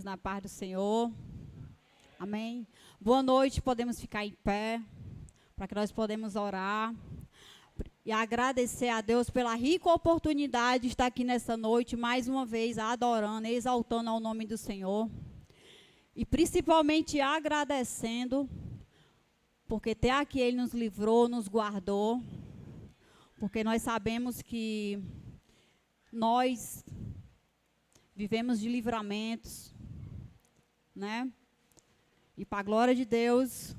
na paz do Senhor. Amém. Boa noite, podemos ficar em pé, para que nós podemos orar e agradecer a Deus pela rica oportunidade de estar aqui nessa noite, mais uma vez, adorando, exaltando ao nome do Senhor. E principalmente agradecendo, porque até aqui Ele nos livrou, nos guardou, porque nós sabemos que nós vivemos de livramentos, né? E para a glória de Deus,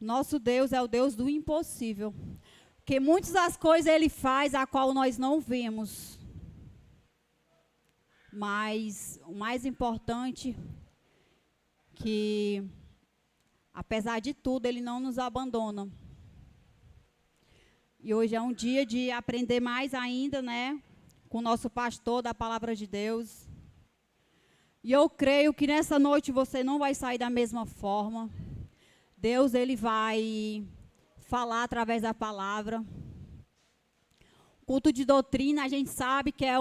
nosso Deus é o Deus do impossível. Porque muitas das coisas Ele faz, a qual nós não vemos. Mas o mais importante, que apesar de tudo, Ele não nos abandona. E hoje é um dia de aprender mais ainda, né? Com o nosso pastor da palavra de Deus. E eu creio que nessa noite você não vai sair da mesma forma. Deus, Ele vai falar através da palavra. Culto de doutrina, a gente sabe que é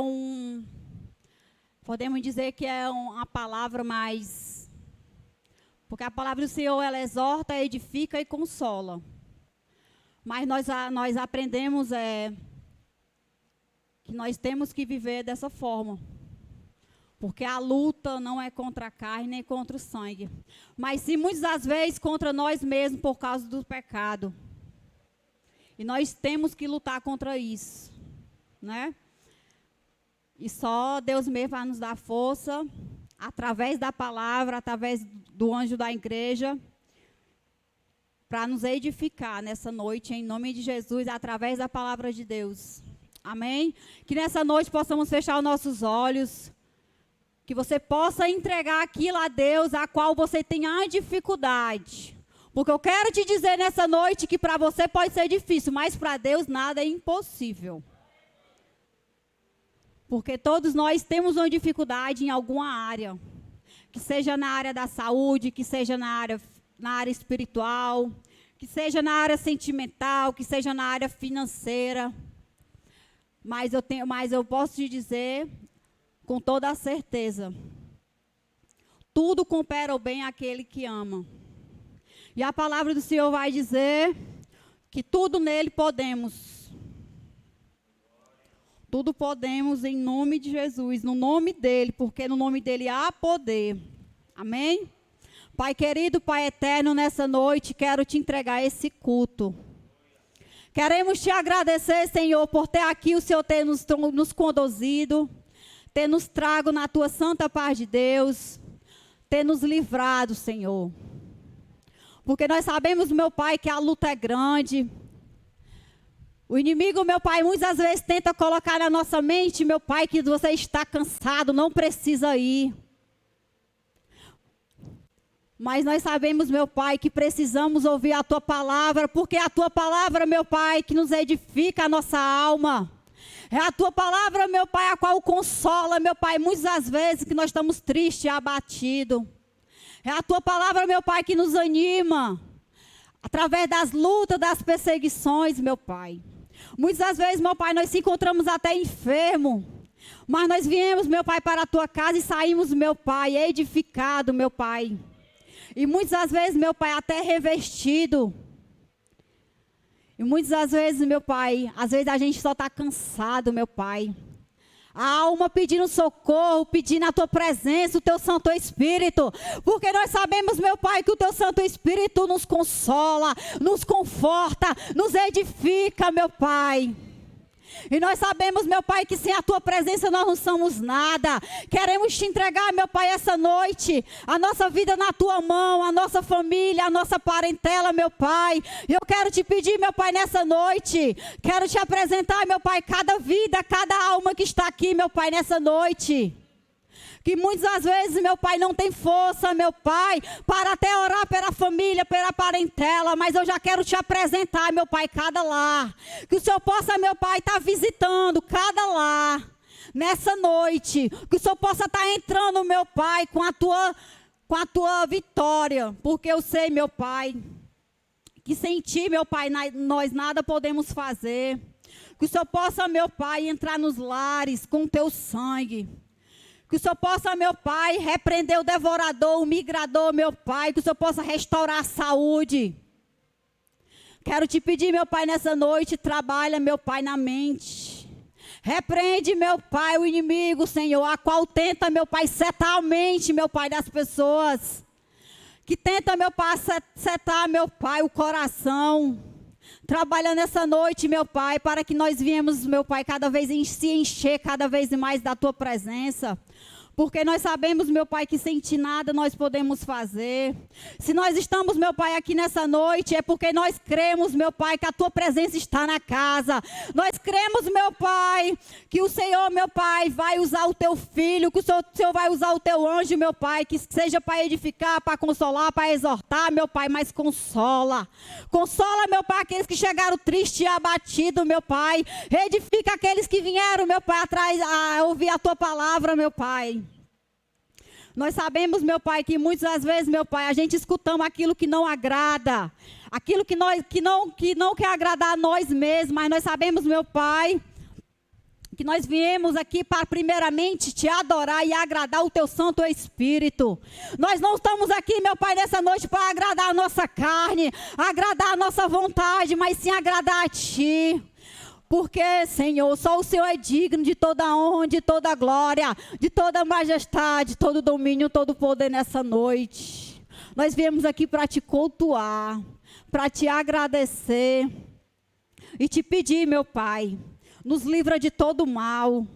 podemos dizer que é uma palavra mais... Porque a palavra do Senhor, ela exorta, edifica e consola. Mas nós aprendemos que nós temos que viver dessa forma. Porque a luta não é contra a carne nem contra o sangue. Mas sim, muitas das vezes, contra nós mesmos por causa do pecado. E nós temos que lutar contra isso, né? E só Deus mesmo vai nos dar força, através da palavra, através do anjo da igreja, para nos edificar nessa noite, em nome de Jesus, através da palavra de Deus. Amém? Que nessa noite possamos fechar os nossos olhos, que você possa entregar aquilo a Deus, a qual você tem a dificuldade. Porque eu quero te dizer nessa noite que para você pode ser difícil, mas para Deus nada é impossível. Porque todos nós temos uma dificuldade em alguma área. Que seja na área da saúde, que seja na área espiritual, que seja na área sentimental, que seja na área financeira. Mas eu posso te dizer com toda a certeza, tudo coopera o bem àquele que ama. E a palavra do Senhor vai dizer que tudo nele podemos. Tudo podemos em nome de Jesus, no nome dele, porque no nome dele há poder. Amém? Pai querido, Pai eterno, nessa noite quero te entregar esse culto. Queremos te agradecer, Senhor, por ter aqui o Senhor ter nos conduzido, ter nos trago na tua santa paz de Deus, ter nos livrado, Senhor. Porque nós sabemos, meu Pai, que a luta é grande. O inimigo, meu Pai, muitas vezes tenta colocar na nossa mente, meu Pai, que você está cansado, não precisa ir. Mas nós sabemos, meu Pai, que precisamos ouvir a tua palavra, porque é a tua palavra, meu Pai, que nos edifica a nossa alma. É a tua palavra, meu Pai, a qual consola, meu Pai, muitas das vezes que nós estamos tristes e abatidos. É a tua palavra, meu Pai, que nos anima. Através das lutas, das perseguições, meu Pai. Muitas das vezes, meu Pai, nós se encontramos até enfermos. Mas nós viemos, meu Pai, para a tua casa e saímos, meu Pai, edificado, meu Pai. E muitas das vezes, meu Pai, até revestido. E muitas das vezes, meu Pai, às vezes a gente só está cansado, meu Pai. A alma pedindo socorro, pedindo a tua presença, o teu Santo Espírito. Porque nós sabemos, meu Pai, que o teu Santo Espírito nos consola, nos conforta, nos edifica, meu Pai. E nós sabemos, meu Pai, que sem a tua presença nós não somos nada. Queremos te entregar, meu Pai, essa noite, a nossa vida na tua mão, a nossa família, a nossa parentela, meu Pai. E eu quero te pedir, meu Pai, nessa noite, quero te apresentar, meu Pai, cada vida, cada alma que está aqui, meu Pai, nessa noite. Que muitas das vezes, meu Pai, não tem força, meu Pai, para até orar pela família, pela parentela, mas eu já quero te apresentar, meu Pai, cada lar. Que o Senhor possa, meu Pai, estar visitando cada lar nessa noite. Que o Senhor possa estar entrando, meu Pai, com a tua vitória. Porque eu sei, meu Pai, que sem ti, meu Pai, nós nada podemos fazer. Que o Senhor possa, meu Pai, entrar nos lares com o teu sangue. Que o Senhor possa, meu Pai, repreender o devorador, o migrador, meu Pai. Que o Senhor possa restaurar a saúde. Quero te pedir, meu Pai, nessa noite, trabalha, meu Pai, na mente. Repreende, meu Pai, o inimigo, Senhor, a qual tenta, meu Pai, setar a mente, meu Pai, das pessoas. Que tenta, meu Pai, setar, meu Pai, o coração. Trabalha nessa noite, meu Pai, para que nós viemos, meu Pai, cada vez se encher cada vez mais da Tua presença. Porque nós sabemos, meu Pai, que sem Ti nada nós podemos fazer. Se nós estamos, meu Pai, aqui nessa noite, é porque nós cremos, meu Pai, que a Tua presença está na casa. Nós cremos, meu Pai, que o Senhor, meu Pai, vai usar o Teu Filho, que o Senhor vai usar o Teu anjo, meu Pai, que seja para edificar, para consolar, para exortar, meu Pai, mas consola. Consola, meu Pai, aqueles que chegaram tristes e abatidos, meu Pai. Edifica aqueles que vieram, meu Pai, atrás a ouvir a Tua palavra, meu Pai. Nós sabemos, meu Pai, que muitas das vezes, meu Pai, a gente escutamos aquilo que não agrada. Aquilo que não quer agradar a nós mesmos. Mas nós sabemos, meu Pai, que nós viemos aqui para primeiramente Te adorar e agradar o Teu Santo Espírito. Nós não estamos aqui, meu Pai, nessa noite para agradar a nossa carne, agradar a nossa vontade, mas sim agradar a Ti. Porque, Senhor, só o Senhor é digno de toda a honra, de toda a glória, de toda a majestade, todo o domínio, todo o poder nessa noite. Nós viemos aqui para Te cultuar, para Te agradecer e Te pedir, meu Pai, nos livra de todo mal.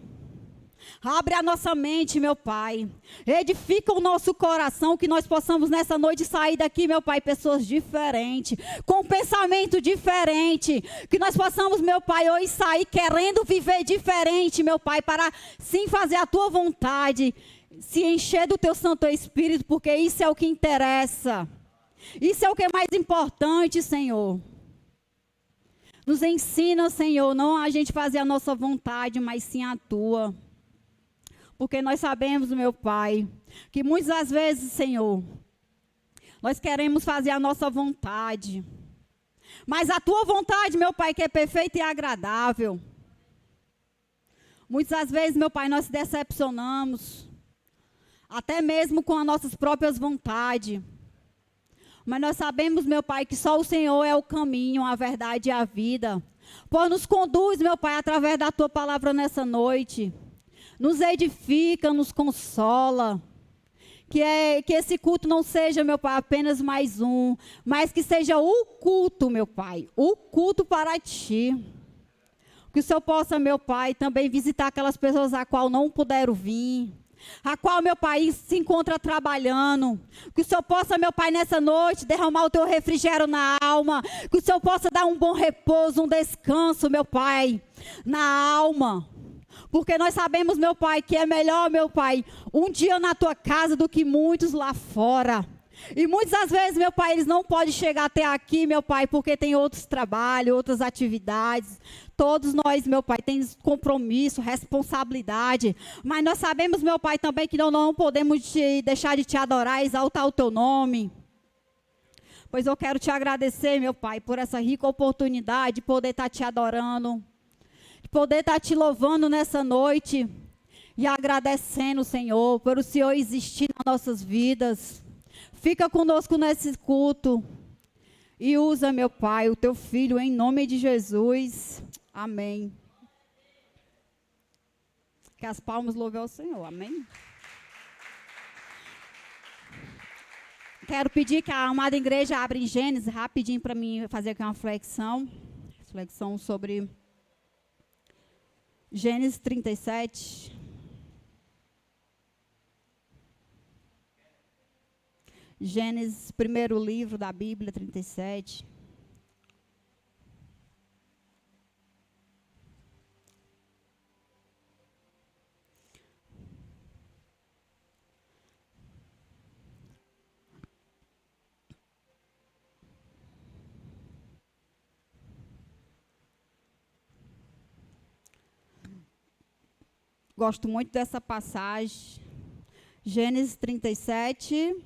Abre a nossa mente, meu Pai. Edifica o nosso coração, que nós possamos nessa noite sair daqui, meu Pai, pessoas diferentes, com pensamento diferente. Que nós possamos, meu Pai, hoje sair querendo viver diferente, meu Pai, para sim fazer a Tua vontade, se encher do Teu Santo Espírito, porque isso é o que interessa. Isso é o que é mais importante, Senhor. Nos ensina, Senhor, não a gente fazer a nossa vontade, mas sim a Tua. Porque nós sabemos, meu Pai, que muitas das vezes, Senhor, nós queremos fazer a nossa vontade. Mas a Tua vontade, meu Pai, que é perfeita e agradável. Muitas das vezes, meu Pai, nós se decepcionamos. Até mesmo com as nossas próprias vontades. Mas nós sabemos, meu Pai, que só o Senhor é o caminho, a verdade e a vida. Pois nos conduz, meu Pai, através da Tua palavra nessa noite. Nos edifica, nos consola. Que esse culto não seja, meu Pai, apenas mais um, mas que seja o culto, meu Pai, o culto para Ti. Que o Senhor possa, meu Pai, também visitar aquelas pessoas a qual não puderam vir, a qual, meu Pai, se encontra trabalhando. Que o Senhor possa, meu Pai, nessa noite, derramar o Teu refrigério na alma. Que o Senhor possa dar um bom repouso, um descanso, meu Pai, na alma. Porque nós sabemos, meu Pai, que é melhor, meu Pai, um dia na Tua casa do que muitos lá fora. E muitas das vezes, meu Pai, eles não podem chegar até aqui, meu Pai, porque tem outros trabalhos, outras atividades. Todos nós, meu Pai, temos compromisso, responsabilidade. Mas nós sabemos, meu Pai, também que não podemos deixar de Te adorar, exaltar o Teu nome. Pois eu quero Te agradecer, meu Pai, por essa rica oportunidade de poder estar Te adorando. De poder estar Te louvando nessa noite e agradecendo, Senhor, por o Senhor existir nas nossas vidas. Fica conosco nesse culto e usa, meu Pai, o Teu Filho, em nome de Jesus. Amém. Que as palmas louvem ao Senhor. Amém. Quero pedir que a amada igreja abra em Gênesis rapidinho para mim fazer aqui uma reflexão. Reflexão sobre Gênesis 37. Gênesis, primeiro livro da Bíblia, 37. Gosto muito dessa passagem. Gênesis 37.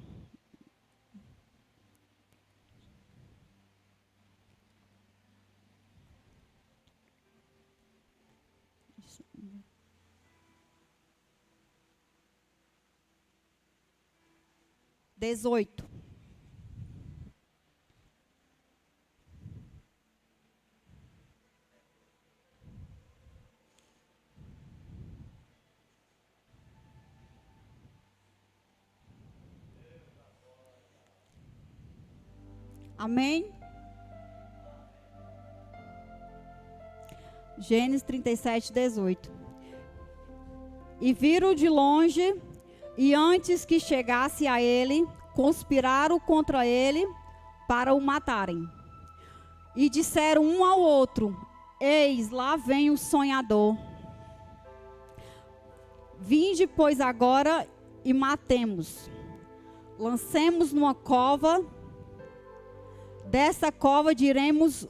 18. Amém? Gênesis 37, 18. E viram de longe, e antes que chegasse a ele, conspiraram contra ele para o matarem. E disseram um ao outro: eis, lá vem o sonhador. Vinde, pois, agora e matemos. Lancemos numa cova. Dessa cova diremos: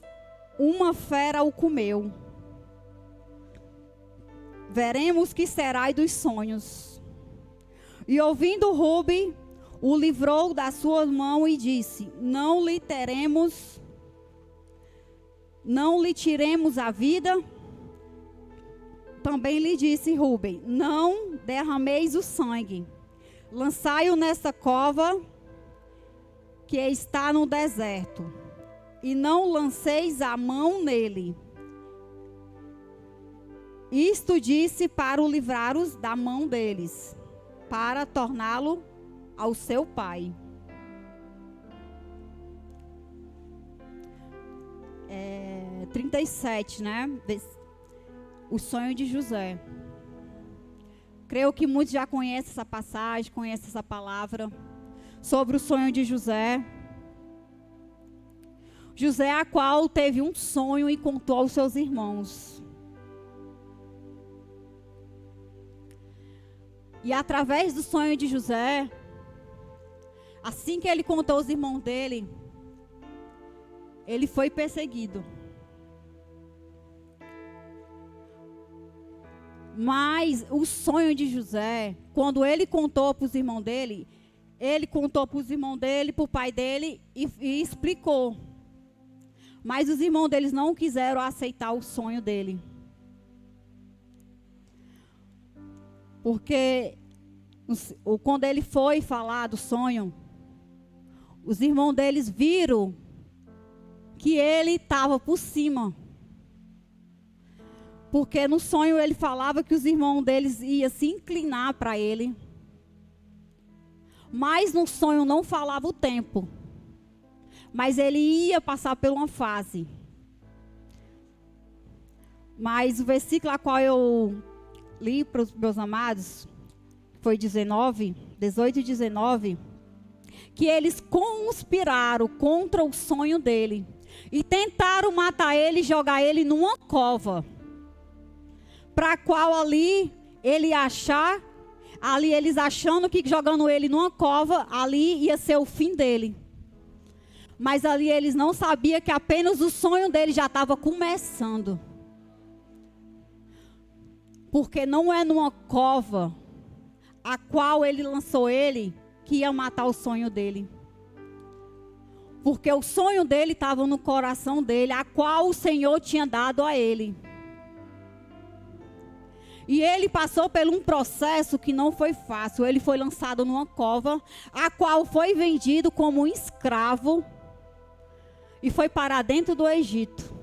uma fera o comeu. Veremos que será dos sonhos. E ouvindo Rube, o livrou da sua mão e disse: não lhe tiremos a vida. Também lhe disse Rúben: não derrameis o sangue. Lançai-o nessa cova que está no deserto, e não lanceis a mão nele. Isto disse para o livrar-os da mão deles, para torná-lo ao seu pai. 37, né? O sonho de José. Creio que muitos já conhecem essa passagem, conhecem essa palavra sobre o sonho de José. José, a qual teve um sonho e contou aos seus irmãos. E através do sonho de José, assim que ele contou aos irmãos dele, ele foi perseguido. Mas o sonho de José, quando ele contou para os irmãos dele, ele contou para os irmãos dele, para o pai dele e explicou. Mas os irmãos deles não quiseram aceitar o sonho dele. Porque quando ele foi falar do sonho, os irmãos deles viram que ele estava por cima. Porque no sonho ele falava que os irmãos deles iam se inclinar para ele. Mas no sonho não falava o tempo. Mas ele ia passar por uma fase. Mas o versículo a qual eu li para os meus amados, foi 18 e 19, que eles conspiraram contra o sonho dele. E tentaram matar ele e jogar ele numa cova. Para qual ali eles achando que jogando ele numa cova, ali ia ser o fim dele. Mas ali eles não sabiam que apenas o sonho dele já estava começando. Porque não é numa cova a qual ele lançou ele que ia matar o sonho dele. Porque o sonho dele estava no coração dele, a qual o Senhor tinha dado a ele. E ele passou por um processo que não foi fácil. Ele foi lançado numa cova, a qual foi vendido como um escravo e foi parar dentro do Egito.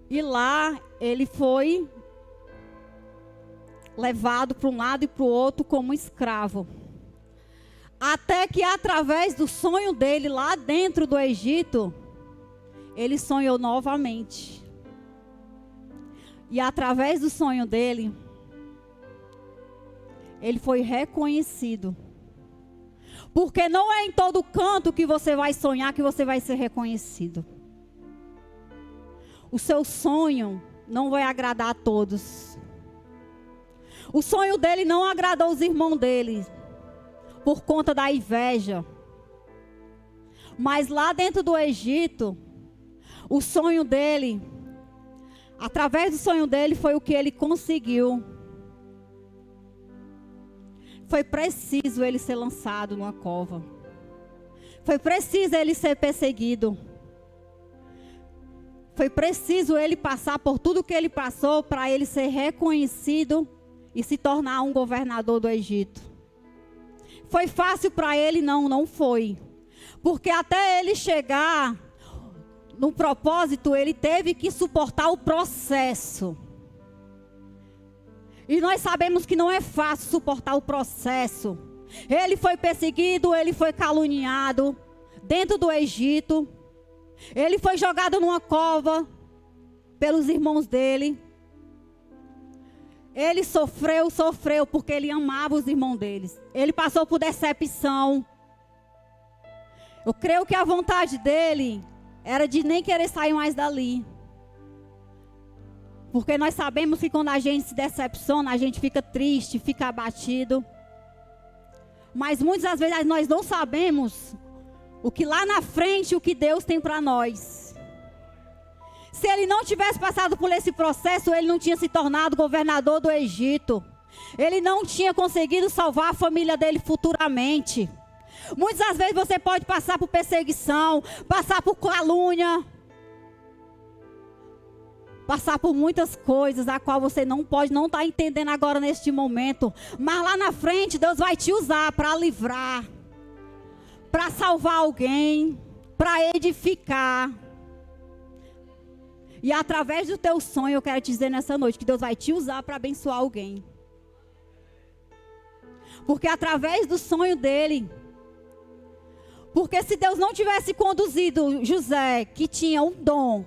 E lá ele foi levado para um lado e para o outro como escravo. Até que através do sonho dele lá dentro do Egito, ele sonhou novamente. E através do sonho dele, ele foi reconhecido. Porque não é em todo canto que você vai sonhar que você vai ser reconhecido. O seu sonho não vai agradar a todos. O sonho dele não agradou os irmãos dele, por conta da inveja. Mas lá dentro do Egito, o sonho dele, através do sonho dele, foi o que ele conseguiu. Foi preciso ele ser lançado numa cova. Foi preciso ele ser perseguido. Foi preciso ele passar por tudo que ele passou para ele ser reconhecido e se tornar um governador do Egito. Foi fácil para ele? Não, não foi. Porque até ele chegar no propósito, ele teve que suportar o processo. E nós sabemos que não é fácil suportar o processo. Ele foi perseguido, ele foi caluniado dentro do Egito. Ele foi jogado numa cova pelos irmãos dele. Ele sofreu porque ele amava os irmãos deles. Ele passou por decepção. Eu creio que a vontade dele era de nem querer sair mais dali. Porque nós sabemos que quando a gente se decepciona, a gente fica triste, fica abatido. Mas muitas das vezes nós não sabemos o que lá na frente, o que Deus tem para nós. Se ele não tivesse passado por esse processo, ele não tinha se tornado governador do Egito. Ele não tinha conseguido salvar a família dele futuramente. Muitas das vezes você pode passar por perseguição, passar por calúnia, passar por muitas coisas a qual você não está entendendo agora neste momento. Mas lá na frente Deus vai te usar para livrar, para salvar alguém, para edificar. E através do teu sonho, eu quero te dizer nessa noite que Deus vai te usar para abençoar alguém. Porque através do sonho dele. Porque se Deus não tivesse conduzido José, que tinha um dom,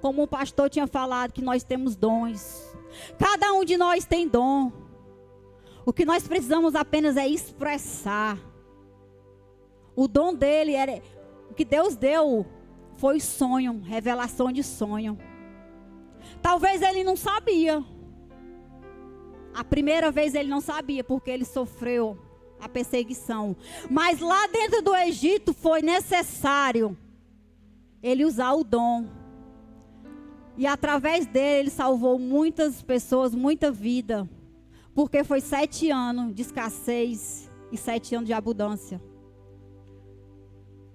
como o pastor tinha falado, que nós temos dons. Cada um de nós tem dom. O que nós precisamos apenas é expressar. O dom dele era, o que Deus deu foi sonho, revelação de sonho. Talvez ele não sabia. A primeira vez ele não sabia, porque ele sofreu a perseguição. Mas lá dentro do Egito foi necessário ele usar o dom. E através dele ele salvou muitas pessoas, muita vida. Porque foi 7 anos de escassez e 7 anos de abundância.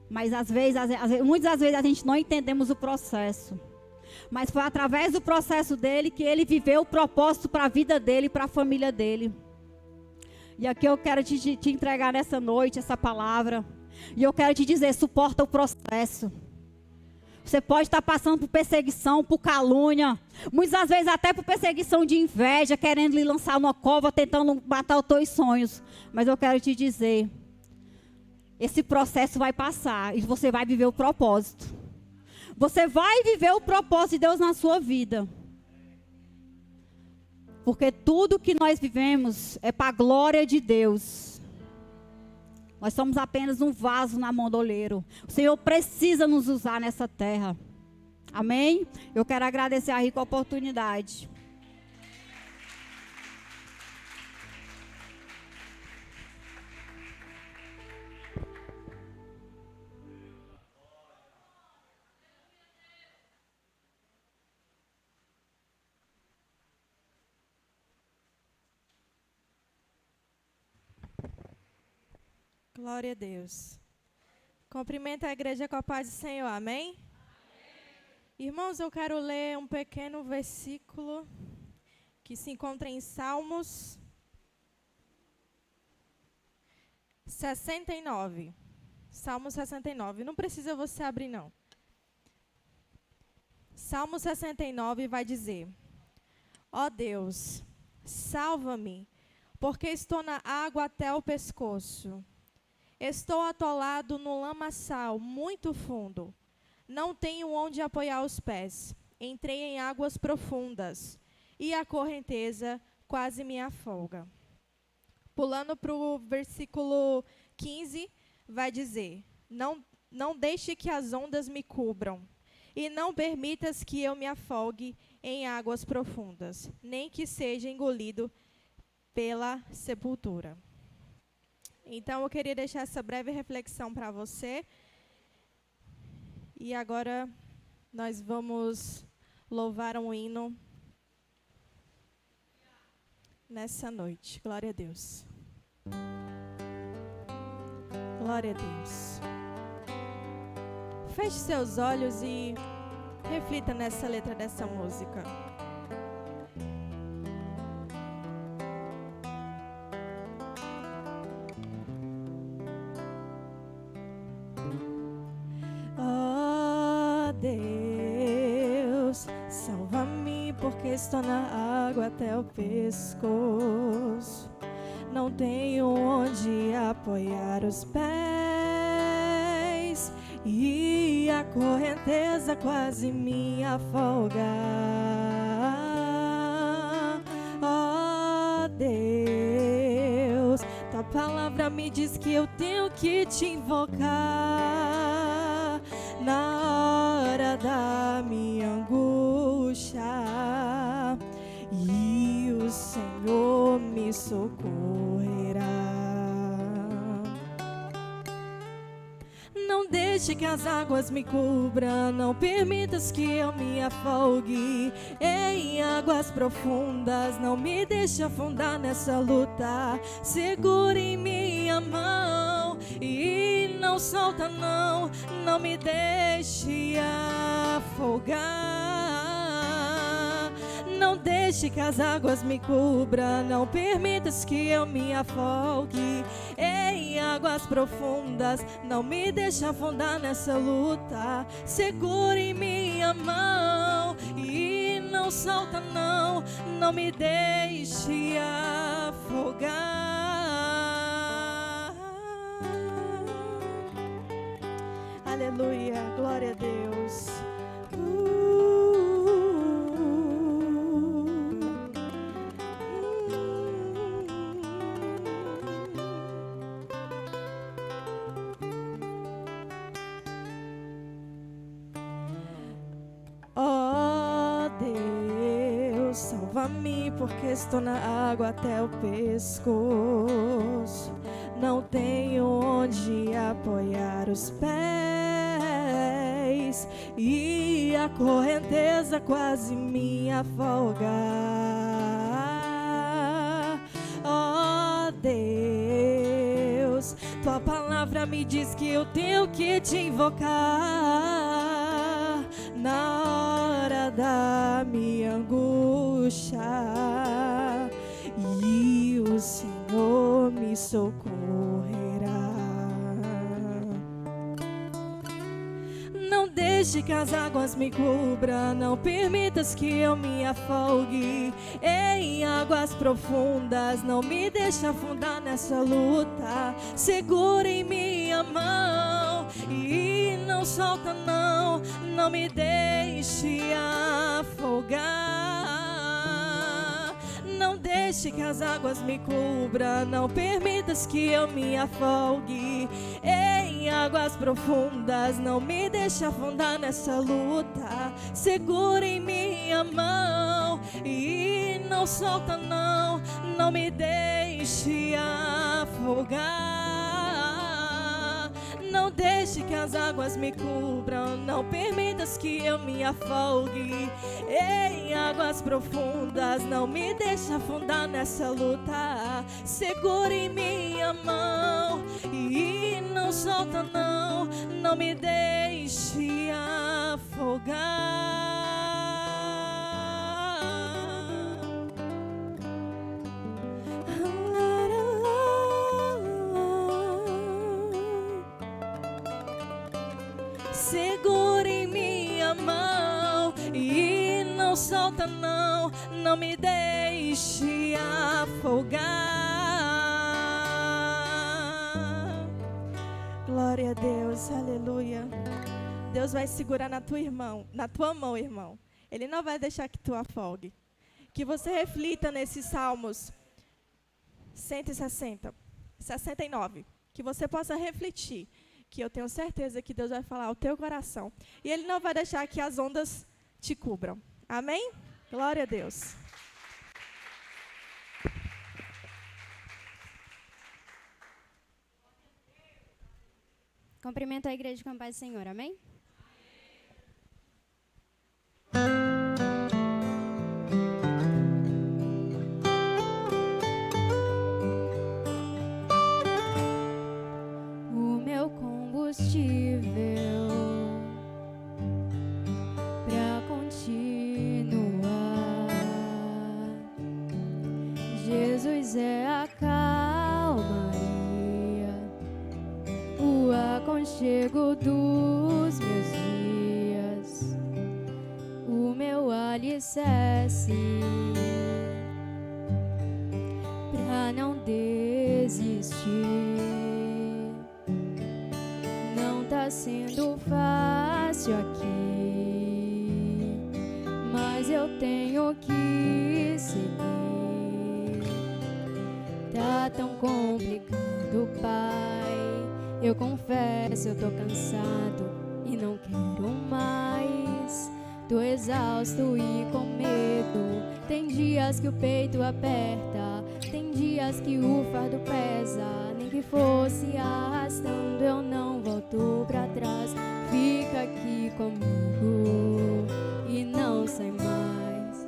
Mas muitas das vezes a gente não entendemos o processo. Mas foi através do processo dele que ele viveu o propósito para a vida dele e para a família dele. E aqui eu quero te entregar nessa noite essa palavra. E eu quero te dizer, suporta o processo. Você pode estar passando por perseguição, por calúnia. Muitas das vezes até por perseguição de inveja, querendo lhe lançar numa cova, tentando matar os teus sonhos. Mas eu quero te dizer, esse processo vai passar e você vai viver o propósito. Você vai viver o propósito de Deus na sua vida. Porque tudo que nós vivemos é para a glória de Deus. Nós somos apenas um vaso na mão do oleiro. O Senhor precisa nos usar nessa terra. Amém? Eu quero agradecer a rica oportunidade. Glória a Deus. Cumprimento a igreja com a paz do Senhor, amém? Irmãos, eu quero ler um pequeno versículo que se encontra em Salmos 69. Salmo 69. Não precisa você abrir, não. Salmo 69 vai dizer: ó Deus, salva-me, porque estou na água até o pescoço. Estou atolado no lamaçal muito fundo. Não tenho onde apoiar os pés. Entrei em águas profundas e a correnteza quase me afoga. Pulando para o versículo 15, vai dizer: não deixe que as ondas me cubram, e não permitas que eu me afogue em águas profundas, nem que seja engolido pela sepultura. Então, eu queria deixar essa breve reflexão para você. E agora nós vamos louvar um hino nessa noite. Glória a Deus. Glória a Deus. Feche seus olhos e reflita nessa letra dessa música. estou na água até o pescoço. Não tenho onde apoiar os pés e a correnteza quase me afoga. Ó Deus, tua palavra me diz que eu tenho que te invocar na hora da minha angústia, e o Senhor me socorrerá. Não deixe que as águas me cubram, não permitas que eu me afogue em águas profundas, não me deixe afundar nessa luta. Segura em minha mão e não solta não, não me deixe afogar. Não deixe que as águas me cubram, não permitas que eu me afogue em águas profundas, não me deixe afundar nessa luta. Segura em minha mão e não solta não, não me deixe afogar. Aleluia, glória a Deus. Ó Deus, salva-me, porque estou na água até o pescoço. Não tenho onde apoiar os pés e a correnteza quase me afoga. Ó Deus, tua palavra me diz que eu tenho que te invocar na hora da minha angústia, e o Senhor me socorrerá. Não deixe que as águas me cubram, não permitas que eu me afogue em águas profundas, não me deixe afundar nessa luta. Segura em minha mão e não solta não, não me deixe afogar. Não deixe que as águas me cubram, não permitas que eu me afogue em águas profundas, não me deixe afundar nessa luta. Segura em minha mão e não solta não, não me deixe afogar. Não deixe que as águas me cubram, não permitas que eu me afogue em águas profundas, não me deixe afundar nessa luta. Segura em minha mão e não solta não, não me deixe afogar. Segura em minha mão e não solta não, não me deixe afogar. Glória a Deus, aleluia. Deus vai segurar na tua mão, irmão. Ele não vai deixar que tu afogue. Que você reflita nesses Salmos 160, 69. Que você possa refletir. Que eu tenho certeza que Deus vai falar ao teu coração. E Ele não vai deixar que as ondas te cubram. Amém? Glória a Deus. Cumprimento a igreja com a paz do Senhor. Amém? combustível pra continuar. Jesus é a calmaria, o aconchego dos meus dias, o meu alicerce. fortalece pra não desistir. Não tá sendo fácil aqui, mas eu tenho que seguir. Tá tão complicado, Pai, eu confesso, eu tô cansado e não quero mais. Tô exausto e com medo. Tem dias que o peito aperta, tem dias que o fardo pesa. Nem que fosse arrastando, eu não volto pra trás. Fica aqui comigo e não sai mais.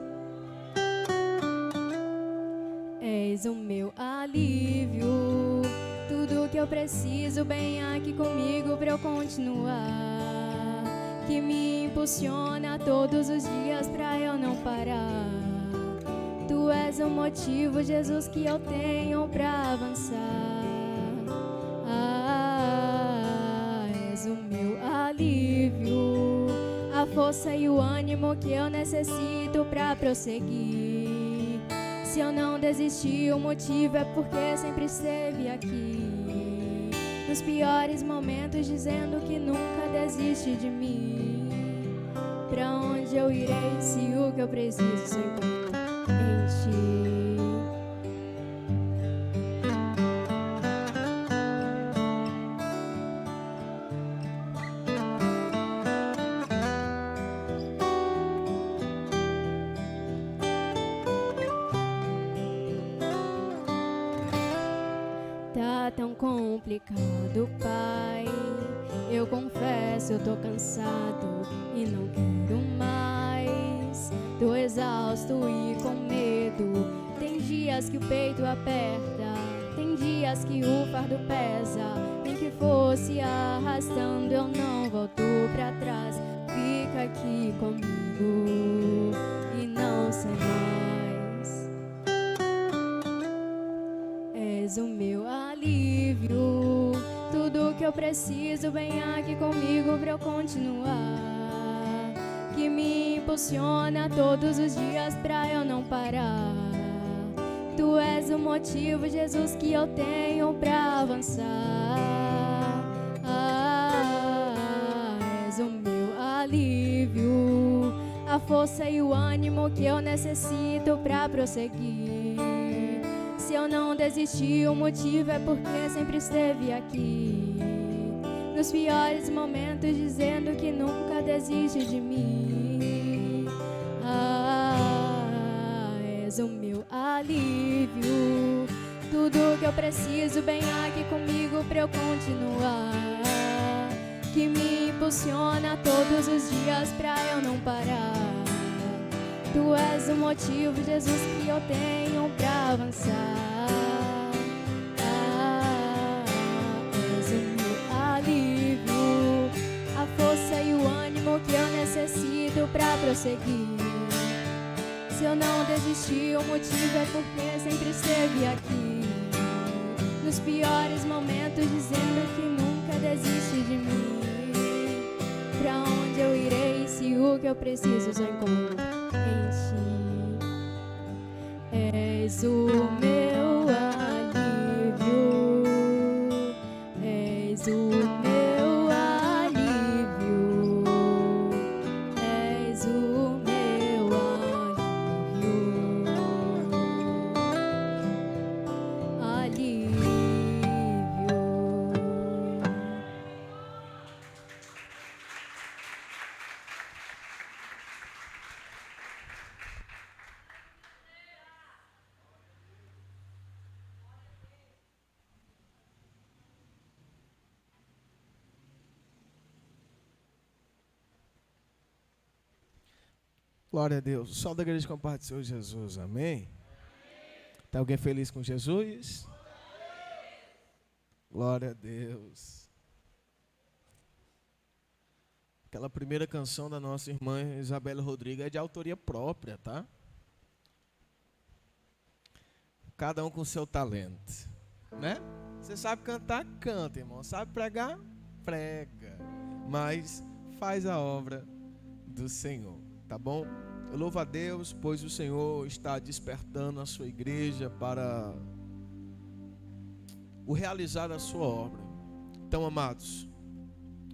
És o meu alívio, tudo que eu preciso, bem aqui comigo pra eu continuar. Que me impulsiona todos os dias pra eu não parar. Tu és o motivo, Jesus, que eu tenho pra avançar. És o meu alívio, a força e o ânimo que eu necessito pra prosseguir. Se eu não desisti, o motivo é porque sempre esteve aqui. Nos piores momentos, dizendo que nunca desiste de mim. Pra onde eu irei se o que eu preciso só encontro em ti? Tá tão complicado, Pai, eu confesso, eu tô cansado e não quero mais. Tô exausto e com medo. Tem dias que o peito aperta, tem dias que o fardo pesa. Nem que fosse arrastando, eu não volto pra trás. Fica aqui comigo e não sai mais. És o meu alívio, tudo que eu preciso, vem aqui comigo pra eu continuar. Que me impulsiona todos os dias pra eu não parar. Tu és o motivo, Jesus, que eu tenho pra avançar. És o meu alívio, a força e o ânimo que eu necessito pra prosseguir. Se eu não desisti, o motivo é porque sempre esteve aqui. Nos piores momentos, dizendo que nunca desiste de mim. És o meu alívio, tudo que eu preciso, bem aqui comigo pra eu continuar. Que me impulsiona todos os dias pra eu não parar. Tu és o motivo, Jesus, que eu tenho pra avançar. És o meu alívio, a força e o ânimo que eu necessito pra prosseguir. Se eu não desisti, o motivo é porque sempre esteve aqui. Nos piores momentos, dizendo que nunca desiste de mim. Pra onde eu irei se o que eu preciso só encontro em ti? És o meu alívio, és o meu alívio, és o meu alívio. Glória a Deus. O sol da igreja com a paz do Senhor Jesus. Amém? Está alguém feliz com Jesus? Glória a Deus. Aquela primeira canção da nossa irmã Isabela Rodrigues é de autoria própria, tá? Cada um com seu talento, né? Você sabe cantar? Canta, irmão. Sabe pregar? Prega. Mas faz a obra do Senhor, tá bom? Eu louvo a Deus, pois o Senhor está despertando a sua igreja para o realizar a sua obra. Então, amados,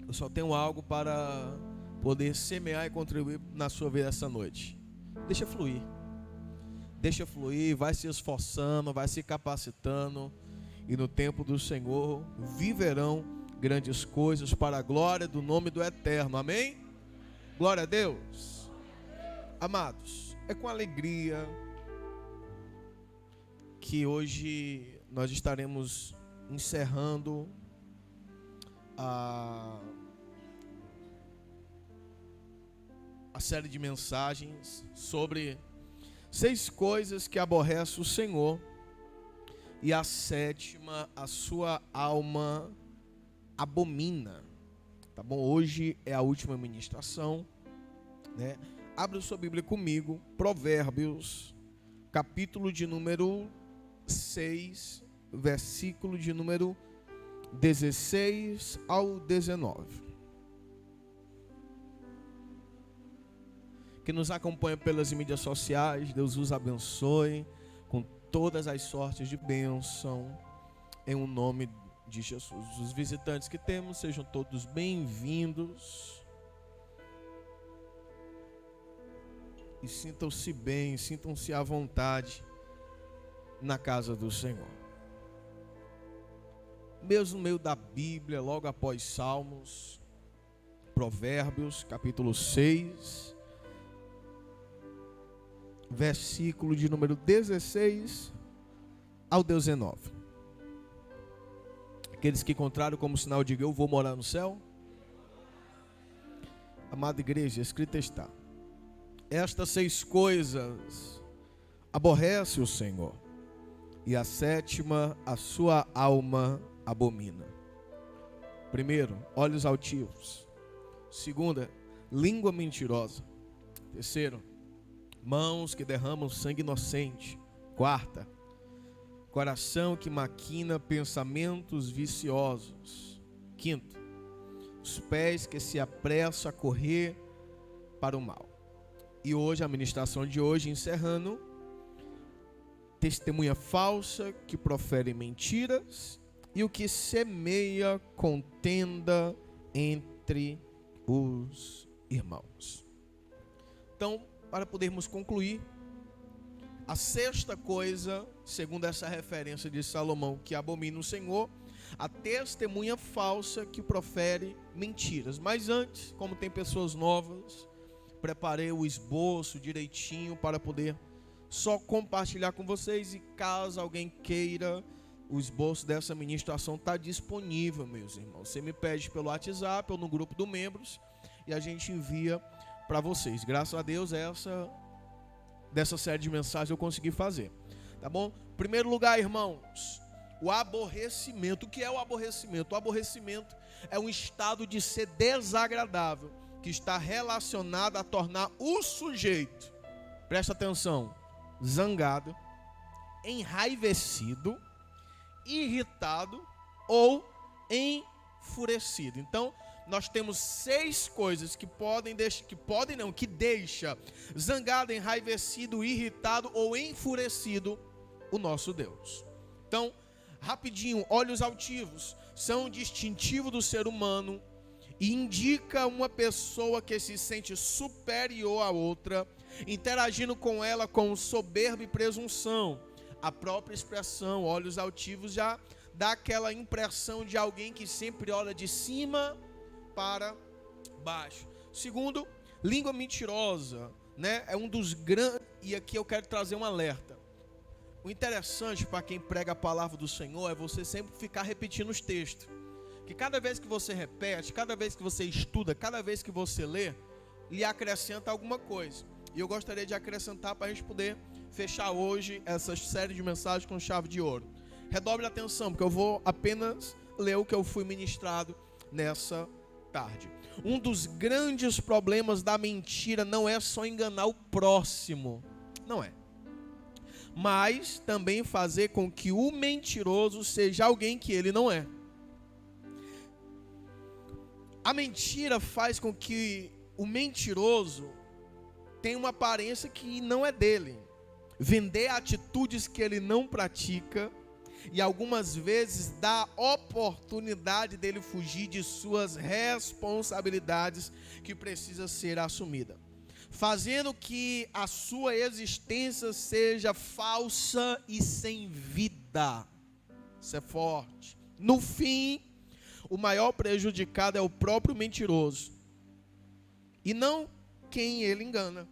eu só tenho algo para poder semear e contribuir na sua vida essa noite. Deixa fluir. Deixa fluir, vai se esforçando, vai se capacitando. E no tempo do Senhor viverão grandes coisas para a glória do nome do Eterno. Amém? Glória a Deus. Amados, é com alegria que hoje nós estaremos encerrando a série de mensagens sobre 6 coisas que aborrece o Senhor, e a 7ª, a sua alma abomina. Tá bom? Hoje é a última ministração, né? Abra sua Bíblia comigo, Provérbios, capítulo de número 6, versículo de número 16 ao 19. Que nos acompanha pelas mídias sociais, Deus os abençoe com todas as sortes de bênção, em o nome de Jesus. Os visitantes que temos, sejam todos bem-vindos. E sintam-se bem, sintam-se à vontade na casa do Senhor. Mesmo no meio da Bíblia, logo após Salmos, Provérbios, capítulo 6, versículo de número 16 ao 19. Aqueles que encontraram como sinal, digam: eu vou morar no céu. Amada igreja, escrita está: estas 6 coisas aborrece o Senhor, e a 7ª, a sua alma abomina. Primeiro, olhos altivos. Segunda, língua mentirosa. Terceiro, mãos que derramam sangue inocente. Quarta, coração que maquina pensamentos viciosos. Quinto, os pés que se apressam a correr para o mal. E hoje, a ministração de hoje, encerrando: testemunha falsa que profere mentiras, e o que semeia contenda entre os irmãos. Então, para podermos concluir, a 6ª coisa, segundo essa referência de Salomão, que abomina o Senhor, a testemunha falsa que profere mentiras. Mas antes, como tem pessoas novas, preparei o esboço direitinho para poder só compartilhar com vocês. E caso alguém queira, o esboço dessa ministração está disponível, meus irmãos. Você me pede pelo WhatsApp ou no grupo dos membros e a gente envia para vocês. Graças a Deus, dessa série de mensagens eu consegui fazer. Tá bom? Primeiro lugar, irmãos, o aborrecimento. O que é o aborrecimento? O aborrecimento é um estado de ser desagradável, que está relacionado a tornar o sujeito, presta atenção, zangado, enraivecido, irritado ou enfurecido. Então, nós temos 6 coisas que deixa zangado, enraivecido, irritado ou enfurecido o nosso Deus. Então, rapidinho, olhos altivos são distintivo do ser humano e indica uma pessoa que se sente superior à outra, interagindo com ela com soberba e presunção. A própria expressão olhos altivos já dá aquela impressão de alguém que sempre olha de cima para baixo. Segundo, língua mentirosa, né? É um dos grandes, e aqui eu quero trazer um alerta. O interessante para quem prega a palavra do Senhor é você sempre ficar repetindo os textos. Que cada vez que você repete, cada vez que você estuda, cada vez que você lê, lhe acrescenta alguma coisa. E eu gostaria de acrescentar para a gente poder fechar hoje essa série de mensagens com chave de ouro. Redobre a atenção, porque eu vou apenas ler o que eu fui ministrado nessa tarde. Um dos grandes problemas da mentira não é só enganar o próximo, não é, mas também fazer com que o mentiroso seja alguém que ele não é. A mentira faz com que o mentiroso tem uma aparência que não é dele, vender atitudes que ele não pratica, e algumas vezes dá oportunidade dele fugir de suas responsabilidades que precisa ser assumida, fazendo que a sua existência seja falsa e sem vida. Isso é forte. No fim, o maior prejudicado é o próprio mentiroso, e não quem ele engana,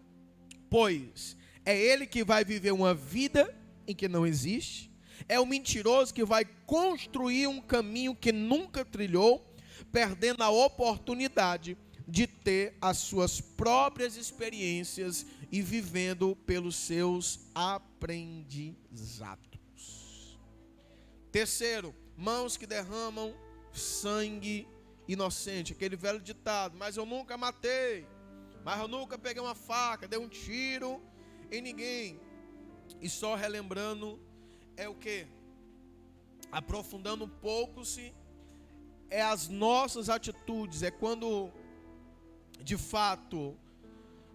pois é ele que vai viver uma vida em que não existe. É o mentiroso que vai construir um caminho que nunca trilhou, perdendo a oportunidade de ter as suas próprias experiências e vivendo pelos seus aprendizados. Terceiro, mãos que derramam sangue inocente. Aquele velho ditado: mas eu nunca matei, mas eu nunca peguei uma faca, dei um tiro em ninguém. E só relembrando, é o que? Aprofundando um pouco, é as nossas atitudes, é quando de fato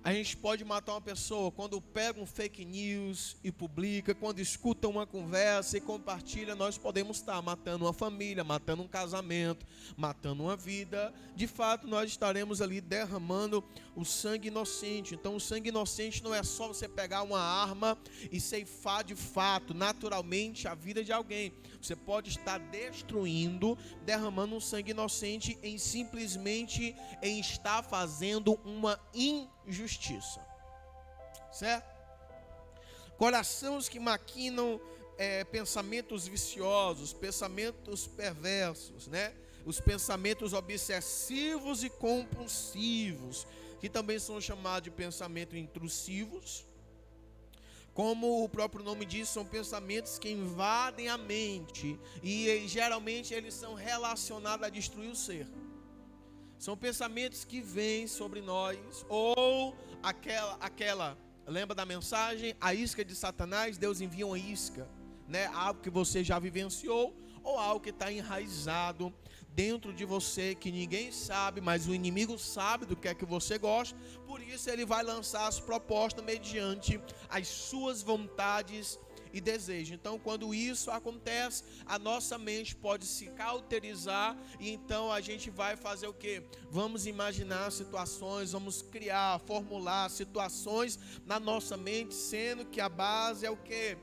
a gente pode matar uma pessoa, quando pega um fake news e publica, quando escuta uma conversa e compartilha, nós podemos estar matando uma família, matando um casamento, matando uma vida. De fato, nós estaremos ali derramando o sangue inocente. Então, o sangue inocente não é só você pegar uma arma e ceifar de fato, naturalmente, a vida de alguém. Você pode estar destruindo, derramando um sangue inocente em simplesmente em estar fazendo uma injustiça, certo? Corações que maquinam pensamentos viciosos, pensamentos perversos, né? Os pensamentos obsessivos e compulsivos, que também são chamados de pensamentos intrusivos. Como o próprio nome diz, são pensamentos que invadem a mente e geralmente eles são relacionados a destruir o ser. São pensamentos que vêm sobre nós, ou aquela, lembra da mensagem? A isca de Satanás. Deus envia uma isca, né? Algo que você já vivenciou, ou algo que está enraizado dentro de você, que ninguém sabe, mas o inimigo sabe do que é que você gosta. Por isso ele vai lançar as propostas mediante as suas vontades e desejos. Então, quando isso acontece, a nossa mente pode se cauterizar, e então a gente vai fazer o quê? Vamos imaginar situações, vamos criar, formular situações na nossa mente, sendo que a base é o quê?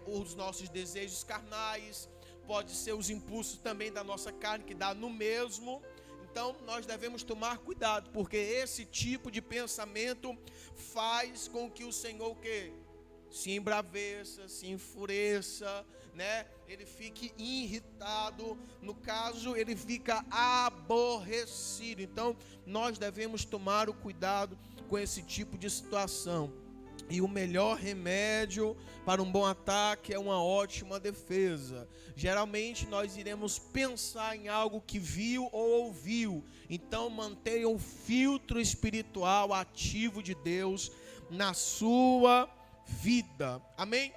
Os nossos desejos carnais, pode ser os impulsos também da nossa carne, que dá no mesmo. Então nós devemos tomar cuidado, porque esse tipo de pensamento faz com que o Senhor que se embraveça, se enfureça, né? Ele fique irritado, no caso ele fica aborrecido. Então nós devemos tomar o cuidado com esse tipo de situação. E o melhor remédio para um bom ataque é uma ótima defesa. Geralmente nós iremos pensar em algo que viu ou ouviu. Então mantenha um filtro espiritual ativo de Deus na sua vida. Amém?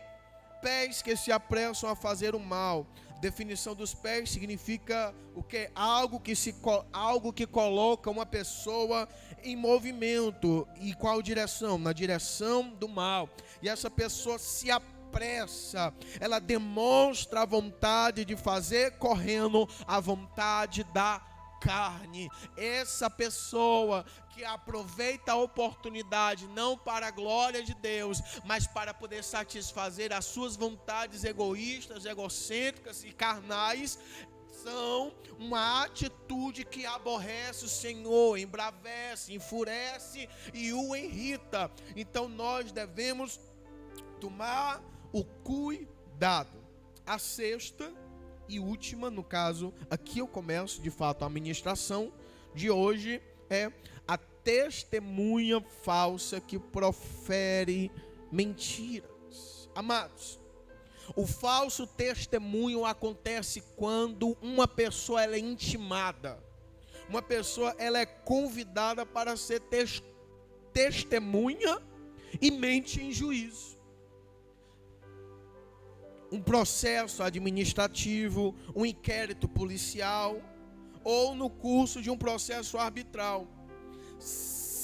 Pés que se apressam a fazer o mal. Definição dos pés significa o que? Algo que coloca uma pessoa em movimento. E qual direção? Na direção do mal. E essa pessoa se apressa, ela demonstra a vontade de fazer correndo a vontade da carne. Essa pessoa que aproveita a oportunidade não para a glória de Deus, mas para poder satisfazer as suas vontades egoístas, egocêntricas e carnais, são uma atitude que aborrece o Senhor, embravece, enfurece e o irrita. Então nós devemos tomar o cuidado. A sexta e última, no caso, aqui eu começo de fato a ministração de hoje, é a testemunha falsa que profere mentiras. Amados, o falso testemunho acontece quando uma pessoa ela é intimada, uma pessoa ela é convidada para ser testemunha e mente em juízo. Um processo administrativo, um inquérito policial, ou no curso de um processo arbitral.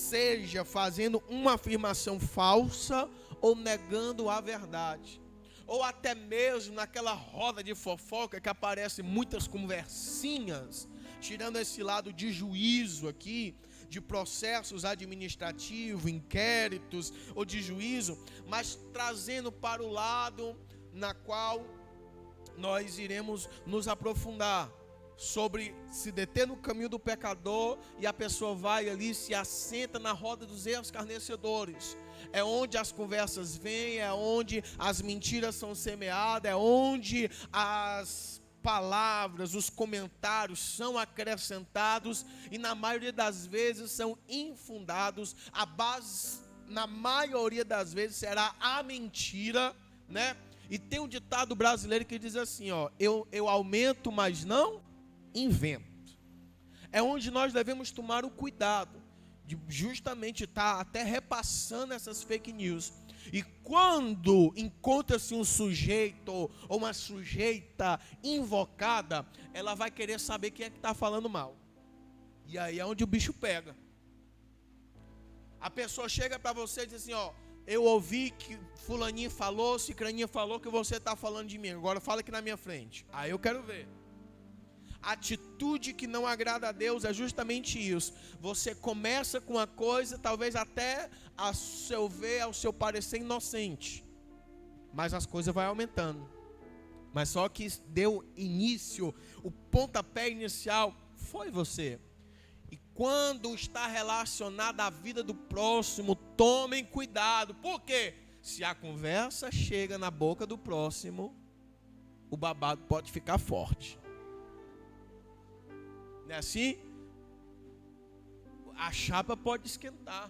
seja fazendo uma afirmação falsa ou negando a verdade. Ou até mesmo naquela roda de fofoca que aparecem muitas conversinhas, tirando esse lado de juízo aqui, de processos administrativos, inquéritos ou de juízo, mas trazendo para o lado na qual nós iremos nos aprofundar, sobre se deter no caminho do pecador e a pessoa vai ali e se assenta na roda dos escarnecedores. É onde as conversas vêm, é onde as mentiras são semeadas, é onde as palavras, os comentários são acrescentados e na maioria das vezes são infundados. A base, na maioria das vezes, será a mentira, né? E tem um ditado brasileiro que diz assim, ó, eu aumento, mas não invento. É onde nós devemos tomar o cuidado de justamente estar até repassando essas fake news. E quando encontra-se um sujeito ou uma sujeita invocada, ela vai querer saber quem é que está falando mal. E aí é onde o bicho pega. A pessoa chega para você e diz assim, ó, eu ouvi que fulaninho falou, cicraninho falou que você está falando de mim. Agora fala aqui na minha frente. Aí eu quero ver. A atitude que não agrada a Deus é justamente isso. Você começa com uma coisa, talvez até a seu ver, ao seu parecer inocente. Mas as coisas vão aumentando. Mas só que deu início, o pontapé inicial foi você. E quando está relacionado à vida do próximo, tomem cuidado. Por quê? Se a conversa chega na boca do próximo, o babado pode ficar forte. Não é assim? A chapa pode esquentar.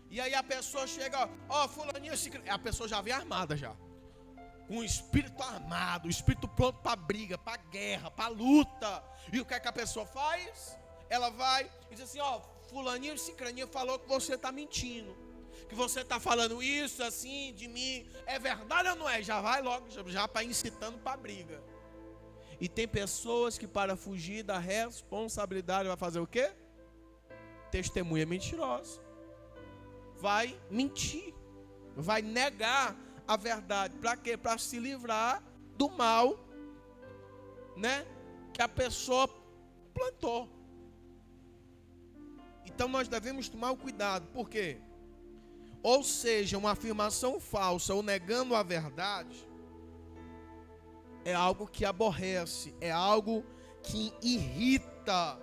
E aí a pessoa chega, ó, fulaninho, a pessoa já vem armada já. Com o espírito armado, o espírito pronto para briga, para guerra, para luta. E o que é que a pessoa faz? Ela vai e diz assim, ó, fulaninho, cicraninho falou que você está mentindo. Que você está falando isso assim de mim. É verdade ou não é? Já vai logo, já para incitando para briga. E tem pessoas que para fugir da responsabilidade vai fazer o quê? Testemunha mentirosa. Vai mentir. Vai negar a verdade. Para quê? Para se livrar do mal, né? Que a pessoa plantou. Então nós devemos tomar o cuidado. Por quê? Ou seja, uma afirmação falsa ou negando a verdade é algo que aborrece, é algo que irrita,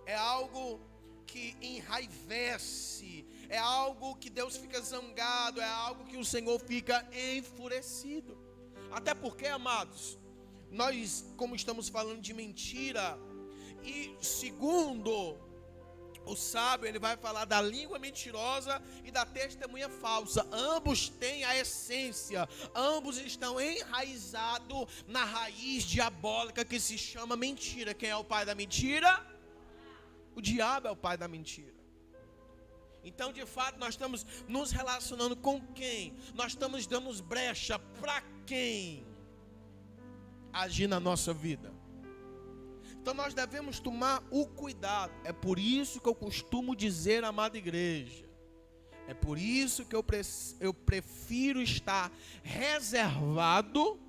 é algo que enraivece, é algo que Deus fica zangado, é algo que o Senhor fica enfurecido. Até porque, amados, nós, como estamos falando de mentira, e segundo o sábio, ele vai falar da língua mentirosa e da testemunha falsa. Ambos têm a essência, ambos estão enraizados na raiz diabólica que se chama mentira. Quem é o pai da mentira? O diabo é o pai da mentira. Então, de fato, nós estamos nos relacionando com quem? Nós estamos dando brecha para quem agir na nossa vida. Então nós devemos tomar o cuidado. É por isso que eu costumo dizer, amada igreja, é por isso que eu prefiro estar reservado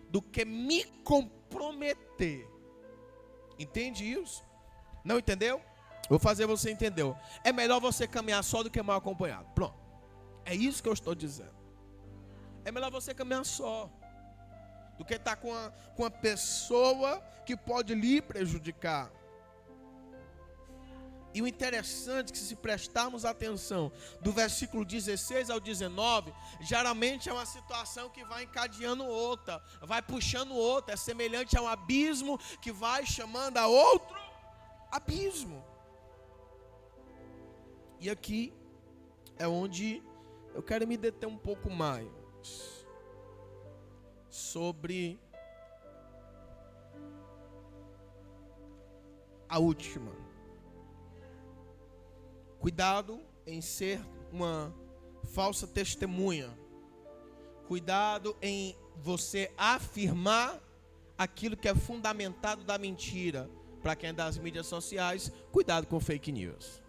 do que me comprometer. Entende isso? Não entendeu? Vou fazer você entender. É melhor você caminhar só do que mal acompanhado. Pronto. É isso que eu estou dizendo. É melhor você caminhar só do que estar com uma pessoa que pode lhe prejudicar. E o interessante é que, se prestarmos atenção do versículo 16 ao 19, geralmente é uma situação que vai encadeando outra, vai puxando outra, é semelhante a um abismo que vai chamando a outro abismo. E aqui é onde eu quero me deter um pouco mais sobre a última. Cuidado em ser uma falsa testemunha. Cuidado em você afirmar aquilo que é fundamentado da mentira. Para quem é das mídias sociais, cuidado com fake news.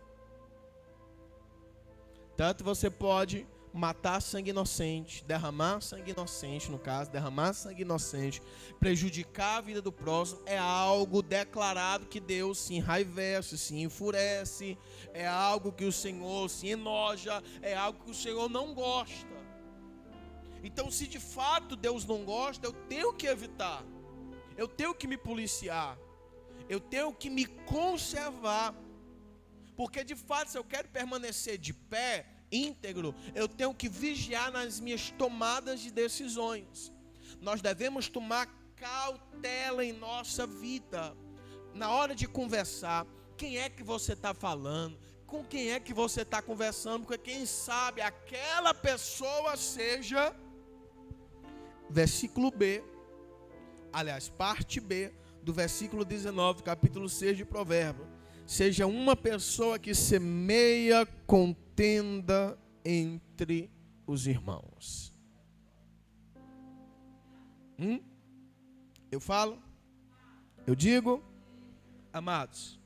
Tanto você pode matar sangue inocente, derramar sangue inocente, no caso, derramar sangue inocente, prejudicar a vida do próximo, é algo declarado que Deus se enraivece, se enfurece, é algo que o Senhor se enoja, é algo que o Senhor não gosta. Então, se de fato Deus não gosta, eu tenho que evitar, eu tenho que me policiar, eu tenho que me conservar, porque de fato, se eu quero permanecer de pé, íntegro, eu tenho que vigiar nas minhas tomadas de decisões. Nós devemos tomar cautela em nossa vida. Na hora de conversar, quem é que você está falando? Com quem é que você está conversando? Porque quem sabe aquela pessoa seja, versículo B, aliás, parte B do versículo 19, capítulo 6 de Provérbios, seja uma pessoa que semeia contenda entre os irmãos. Eu falo? Eu digo? Amados,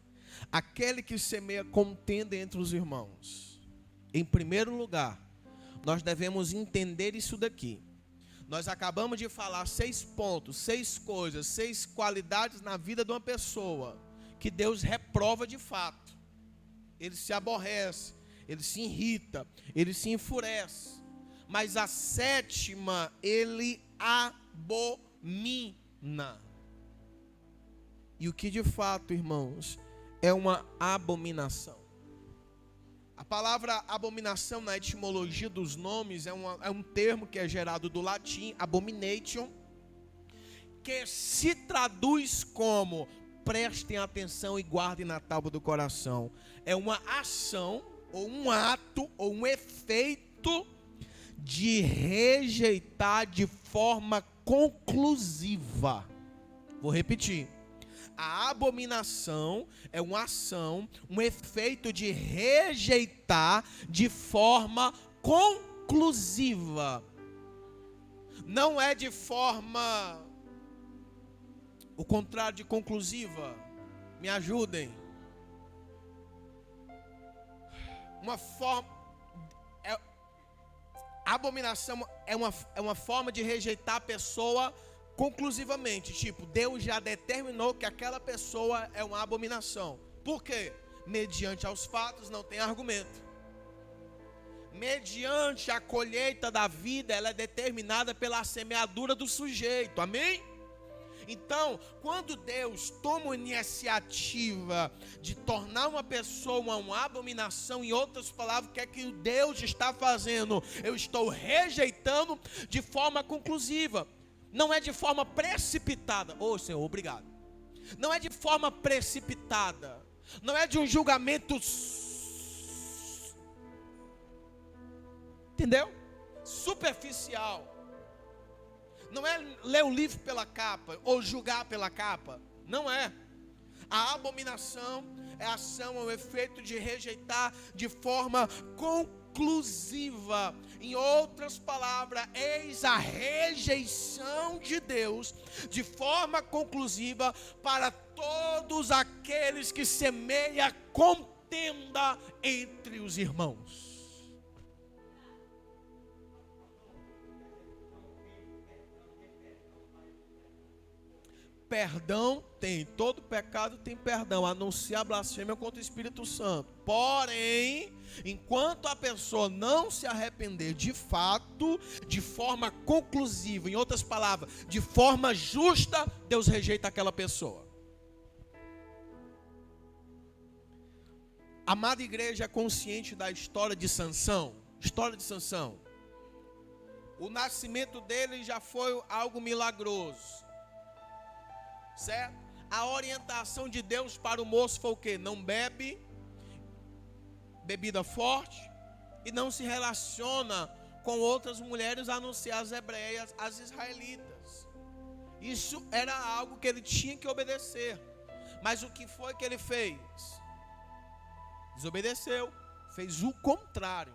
aquele que semeia contenda entre os irmãos, em primeiro lugar, nós devemos entender isso daqui. Nós acabamos de falar 6 pontos, 6 coisas, 6 qualidades na vida de uma pessoa que Deus reprova de fato. Ele se aborrece, ele se irrita, ele se enfurece. Mas a 7ª, ele abomina. E o que de fato, irmãos, é uma abominação? A palavra abominação na etimologia dos nomes é um termo que é gerado do latim, abomination, que se traduz como, prestem atenção e guardem na tábua do coração, é uma ação, ou um ato, ou um efeito de rejeitar de forma conclusiva. Vou repetir. A abominação é uma ação, um efeito de rejeitar de forma conclusiva. Não é de forma, o contrário de conclusiva. Me ajudem. Uma forma, a abominação é uma forma de rejeitar a pessoa conclusivamente, tipo, Deus já determinou que aquela pessoa é uma abominação. Por quê? Mediante aos fatos não tem argumento. Mediante a colheita da vida, ela é determinada pela semeadura do sujeito, amém? Então, quando Deus toma a iniciativa de tornar uma pessoa uma abominação, em outras palavras, o que é que Deus está fazendo? Eu estou rejeitando de forma conclusiva. Não é de forma precipitada. Oh, Senhor, obrigado. Não é de forma precipitada. Não é de um julgamento, entendeu? Superficial. Não é ler o livro pela capa ou julgar pela capa. Não é. A abominação é a ação, é o efeito de rejeitar de forma conclusiva. Em outras palavras, eis a rejeição de Deus de forma conclusiva para todos aqueles que semeiam contenda entre os irmãos. Perdão tem, todo pecado tem perdão, a não ser a blasfêmia contra o Espírito Santo. Porém, enquanto a pessoa não se arrepender de fato, de forma conclusiva, em outras palavras, de forma justa, Deus rejeita aquela pessoa. Amada igreja, é consciente da história de Sansão? História de Sansão. O nascimento dele já foi algo milagroso. Certo? A orientação de Deus para o moço foi o quê? Não bebe bebida forte e não se relaciona com outras mulheres a não ser as hebreias, as israelitas. Isso era algo que ele tinha que obedecer. Mas o que foi que ele fez? Desobedeceu, fez o contrário.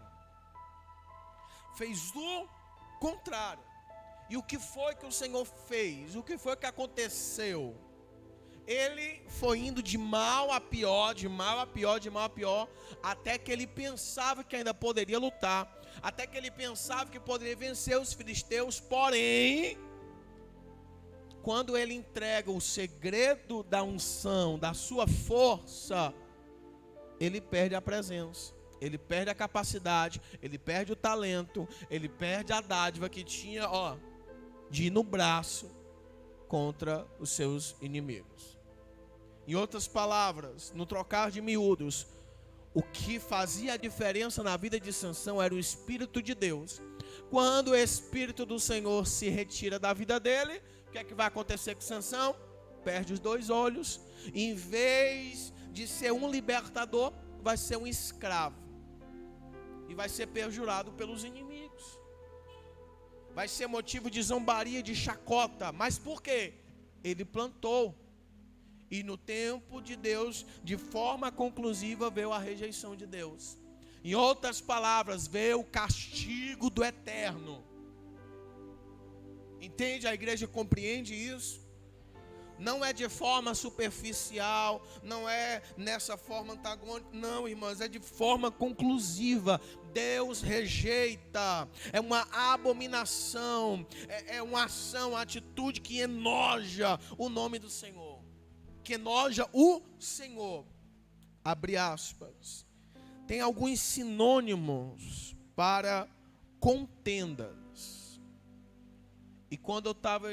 Fez o contrário. E o que foi que o Senhor fez? O que foi que aconteceu? ele foi indo de mal a pior, de mal a pior, de mal a pior, até que ele pensava que ainda poderia lutar, até que ele pensava que poderia vencer os filisteus. Porém, quando ele entrega o segredo da unção, da sua força, ele perde a presença, ele perde a capacidade, ele perde o talento, ele perde a dádiva que tinha, de ir no braço contra os seus inimigos. Em outras palavras, no trocar de miúdos, o que fazia a diferença na vida de Sansão era o Espírito de Deus. Quando o Espírito do Senhor se retira da vida dele, o que é que vai acontecer com Sansão? Perde os 2 olhos. Em vez de ser um libertador, vai ser um escravo. E vai ser perjurado pelos inimigos. Vai ser motivo de zombaria, de chacota. Mas por quê? Ele plantou. E no tempo de Deus, de forma conclusiva, veio a rejeição de Deus. Em outras palavras, veio o castigo do eterno. Entende? A igreja compreende isso? Não é de forma superficial, não é nessa forma antagônica, não, irmãs, é de forma conclusiva. Deus rejeita, é uma abominação, é uma ação, uma atitude que enoja o nome do Senhor, que enoja o Senhor. Abre aspas. Tem alguns sinônimos para contendas. E quando eu estava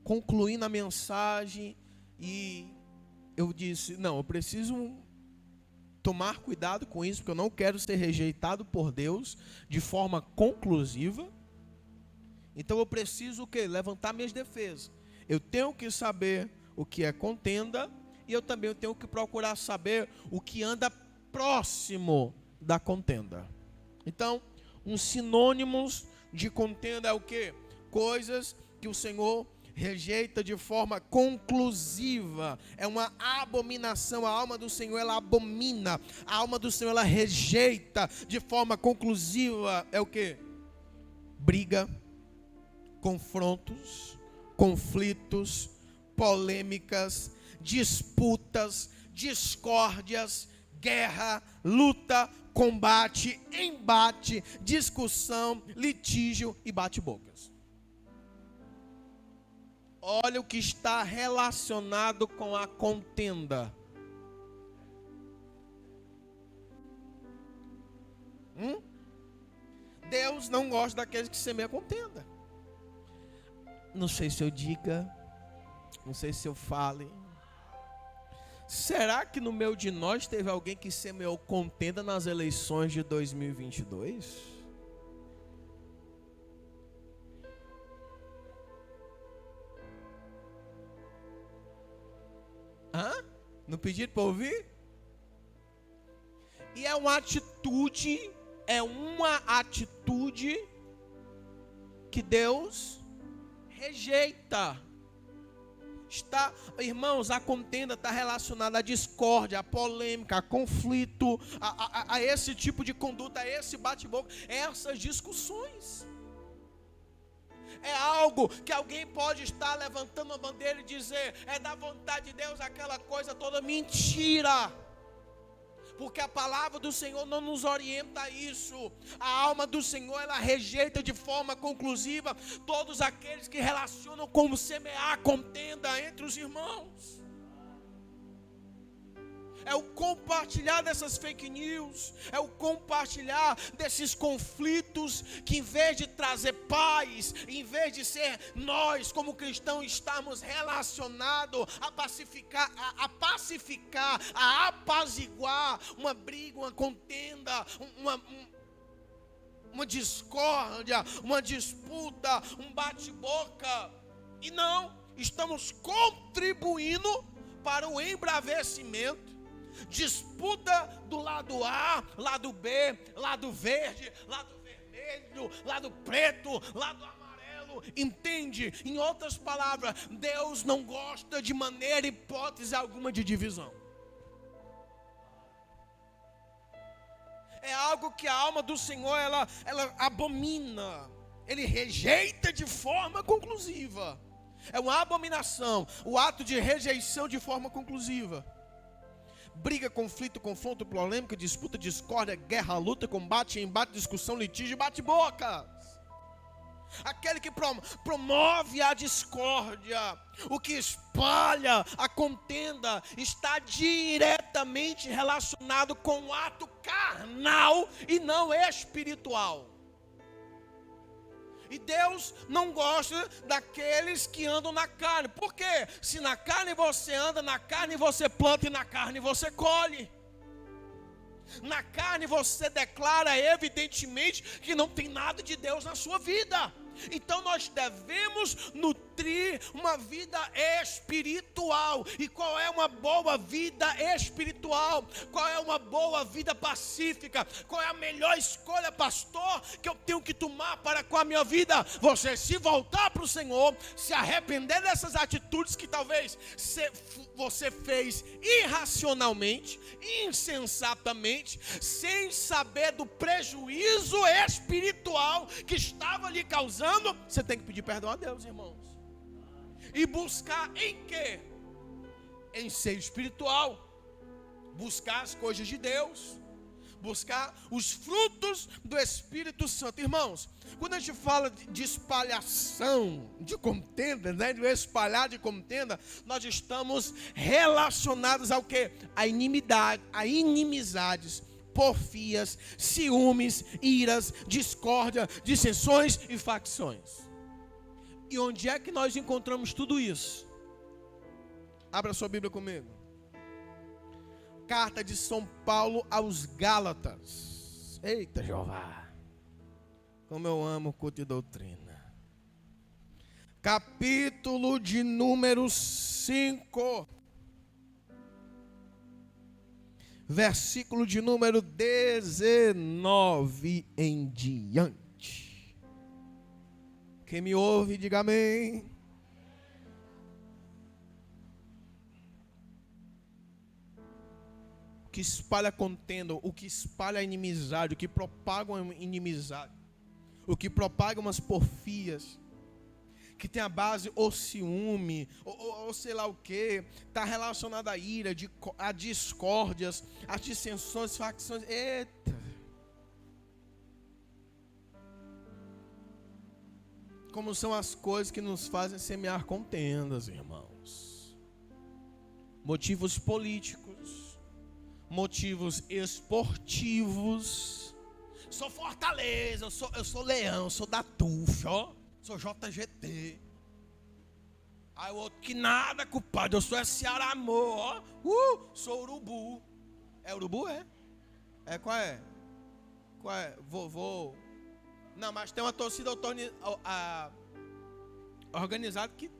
concluindo a mensagem, e eu disse, não, eu preciso tomar cuidado com isso, porque eu não quero ser rejeitado por Deus de forma conclusiva. Então eu preciso o quê? Levantar minhas defesas. Eu tenho que saber o que é contenda, e eu também tenho que procurar saber o que anda próximo da contenda. Então, uns sinônimos de contenda é o quê? Coisas que o Senhor rejeita de forma conclusiva. É uma abominação. A alma do Senhor, ela abomina. A alma do Senhor, ela rejeita de forma conclusiva. É o quê? Briga, confrontos, conflitos, polêmicas, disputas, discórdias, guerra, luta, combate, embate, discussão, litígio e bate-bocas. Olha o que está relacionado com a contenda. Deus não gosta daqueles que semeiam contenda. Não sei se eu diga, não sei se eu fale. Será que no meio de nós teve alguém que semeou contenda nas eleições de 2022? Não pediram para ouvir? E é uma atitude que Deus rejeita. Irmãos, a contenda está relacionada à discórdia, à polêmica, a conflito, a esse tipo de conduta, a esse bate-boca, essas discussões. É algo que alguém pode estar levantando a bandeira e dizer, é da vontade de Deus aquela coisa toda. Mentira! Porque a palavra do Senhor não nos orienta a isso. A alma do Senhor, ela rejeita de forma conclusiva todos aqueles que relacionam com semear contenda entre os irmãos. É o compartilhar dessas fake news, é o compartilhar desses conflitos que, em vez de trazer paz, em vez de ser nós como cristãos estarmos relacionados a pacificar, a apaziguar uma briga, uma contenda, uma discórdia, uma disputa, um bate-boca. E não, estamos contribuindo para o embravecimento. Disputa do lado A, lado B, lado verde, lado vermelho, lado preto, lado amarelo. Entende? Em outras palavras, Deus não gosta de maneira, hipótese alguma de divisão. É algo que a alma do Senhor, ela abomina. Ele rejeita de forma conclusiva. É uma abominação o ato de rejeição de forma conclusiva. Briga, conflito, confronto, polêmica, disputa, discórdia, guerra, luta, combate, embate, discussão, litígio, bate-bocas. Aquele que promove a discórdia, o que espalha a contenda, está diretamente relacionado com o ato carnal e não espiritual. E Deus não gosta daqueles que andam na carne. Por quê? Se na carne você anda, na carne você planta e na carne você colhe. Na carne você declara evidentemente que não tem nada de Deus na sua vida. Então nós devemos nutrir uma vida espiritual. E qual é uma boa vida espiritual? Qual é uma boa vida pacífica? Qual é a melhor escolha, pastor, que eu tenho que tomar para com a minha vida? Você se voltar para o Senhor, se arrepender dessas atitudes que talvez você fez irracionalmente, insensatamente, sem saber do prejuízo espiritual que estava lhe causando. Você tem que pedir perdão a Deus, irmãos. E buscar em quê? Em ser espiritual. Buscar as coisas de Deus. Buscar os frutos do Espírito Santo. Irmãos, quando a gente fala de espalhação, de contenda, né? De espalhar de contenda, nós estamos relacionados ao quê? A inimizades, porfias, ciúmes, iras, discórdia, dissensões e facções. E onde é que nós encontramos tudo isso? Abra sua Bíblia comigo. Carta de São Paulo aos Gálatas. Eita, Jeová, como eu amo o culto de doutrina. Capítulo de número 5. Versículo de número 19 em diante. Quem me ouve, diga amém. O que espalha contenda, o que espalha inimizade, o que propaga uma inimizade, o que propaga umas porfias, que tem a base ou ciúme, ou sei lá o que, está relacionado à ira, a discórdias, a dissensões, facções. Eita! Como são as coisas que nos fazem semear contendas, irmãos. Motivos políticos, motivos esportivos. Sou Fortaleza, eu sou Leão, eu sou da TUF, ó. Sou JGT. Aí o outro, que nada, culpado, eu sou Ceará Amor, ó. Sou Urubu. É Urubu, é? Qual é? Qual é? Vou. Não, mas tem uma torcida organizada que,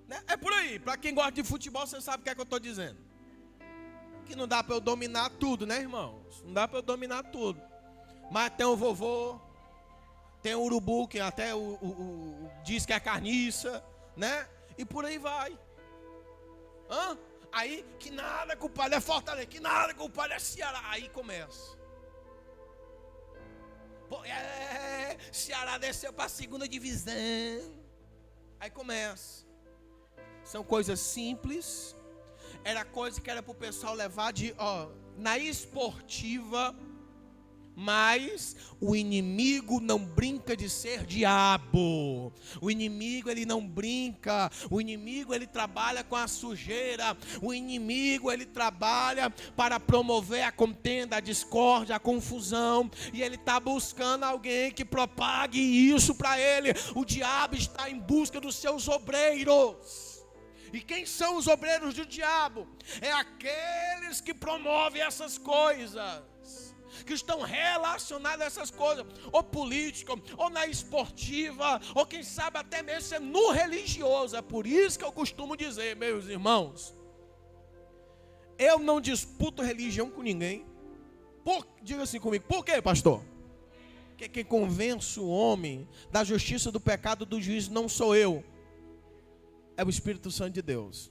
né? É por aí. Para quem gosta de futebol, você sabe o que é que eu estou dizendo. Que não dá para eu dominar tudo, né, irmãos? Não dá para eu dominar tudo. Mas tem o vovô, tem o urubu, que até diz que é carniça, né? E por aí vai. Aí, que nada culpado é Fortaleza, que nada culpado é Ceará. Aí começa. Ceará desceu para a 2ª divisão. Aí começa. São coisas simples. Era coisa que era para o pessoal levar na esportiva. Mas o inimigo não brinca de ser diabo. O inimigo, ele não brinca. O inimigo, ele trabalha com a sujeira. O inimigo, ele trabalha para promover a contenda, a discórdia, a confusão. E ele está buscando alguém que propague isso para ele. O diabo está em busca dos seus obreiros. E quem são os obreiros do diabo? É aqueles que promovem essas coisas, que estão relacionados a essas coisas, ou política, ou na esportiva, ou quem sabe até mesmo no religioso. É por isso que eu costumo dizer, meus irmãos, eu não disputo religião com ninguém. Diga assim comigo, por quê, pastor? Porque quem convence o homem da justiça, do pecado, do juízo não sou eu, é o Espírito Santo de Deus.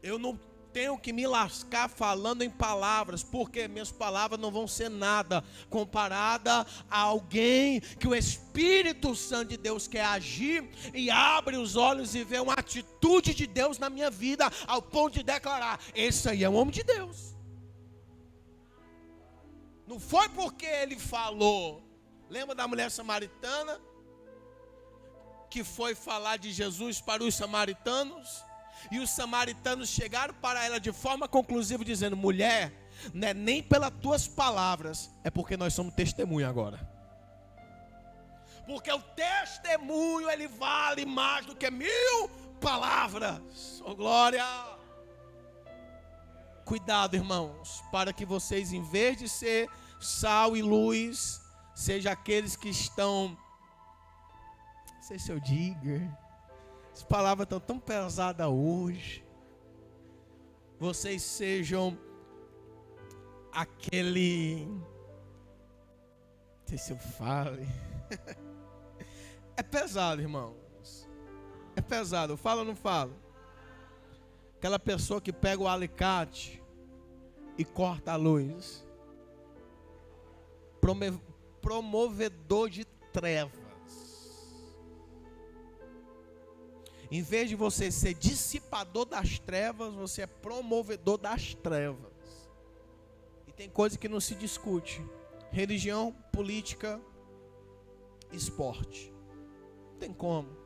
Eu não tenho que me lascar falando em palavras, porque minhas palavras não vão ser nada comparada a alguém que o Espírito Santo de Deus quer agir e abre os olhos e vê uma atitude de Deus na minha vida, ao ponto de declarar: esse aí é um homem de Deus. Não foi porque ele falou. Lembra da mulher samaritana que foi falar de Jesus para os samaritanos? E os samaritanos chegaram para ela de forma conclusiva dizendo: mulher, não é nem pelas tuas palavras, é porque nós somos testemunha agora. Porque o testemunho, ele vale mais do que 1000 palavras. Oh, glória! Cuidado, irmãos, para que vocês, em vez de ser sal e luz, sejam aqueles que estão, não sei se eu digo, as palavras estão tão pesadas hoje. Vocês sejam aquele, não sei se eu falo. É pesado, irmãos. É pesado. Fala ou não fala? Aquela pessoa que pega o alicate e corta a luz. Promovedor de trevas. Em vez de você ser dissipador das trevas, você é promovedor das trevas. E tem coisa que não se discute: religião, política, esporte. Não tem como.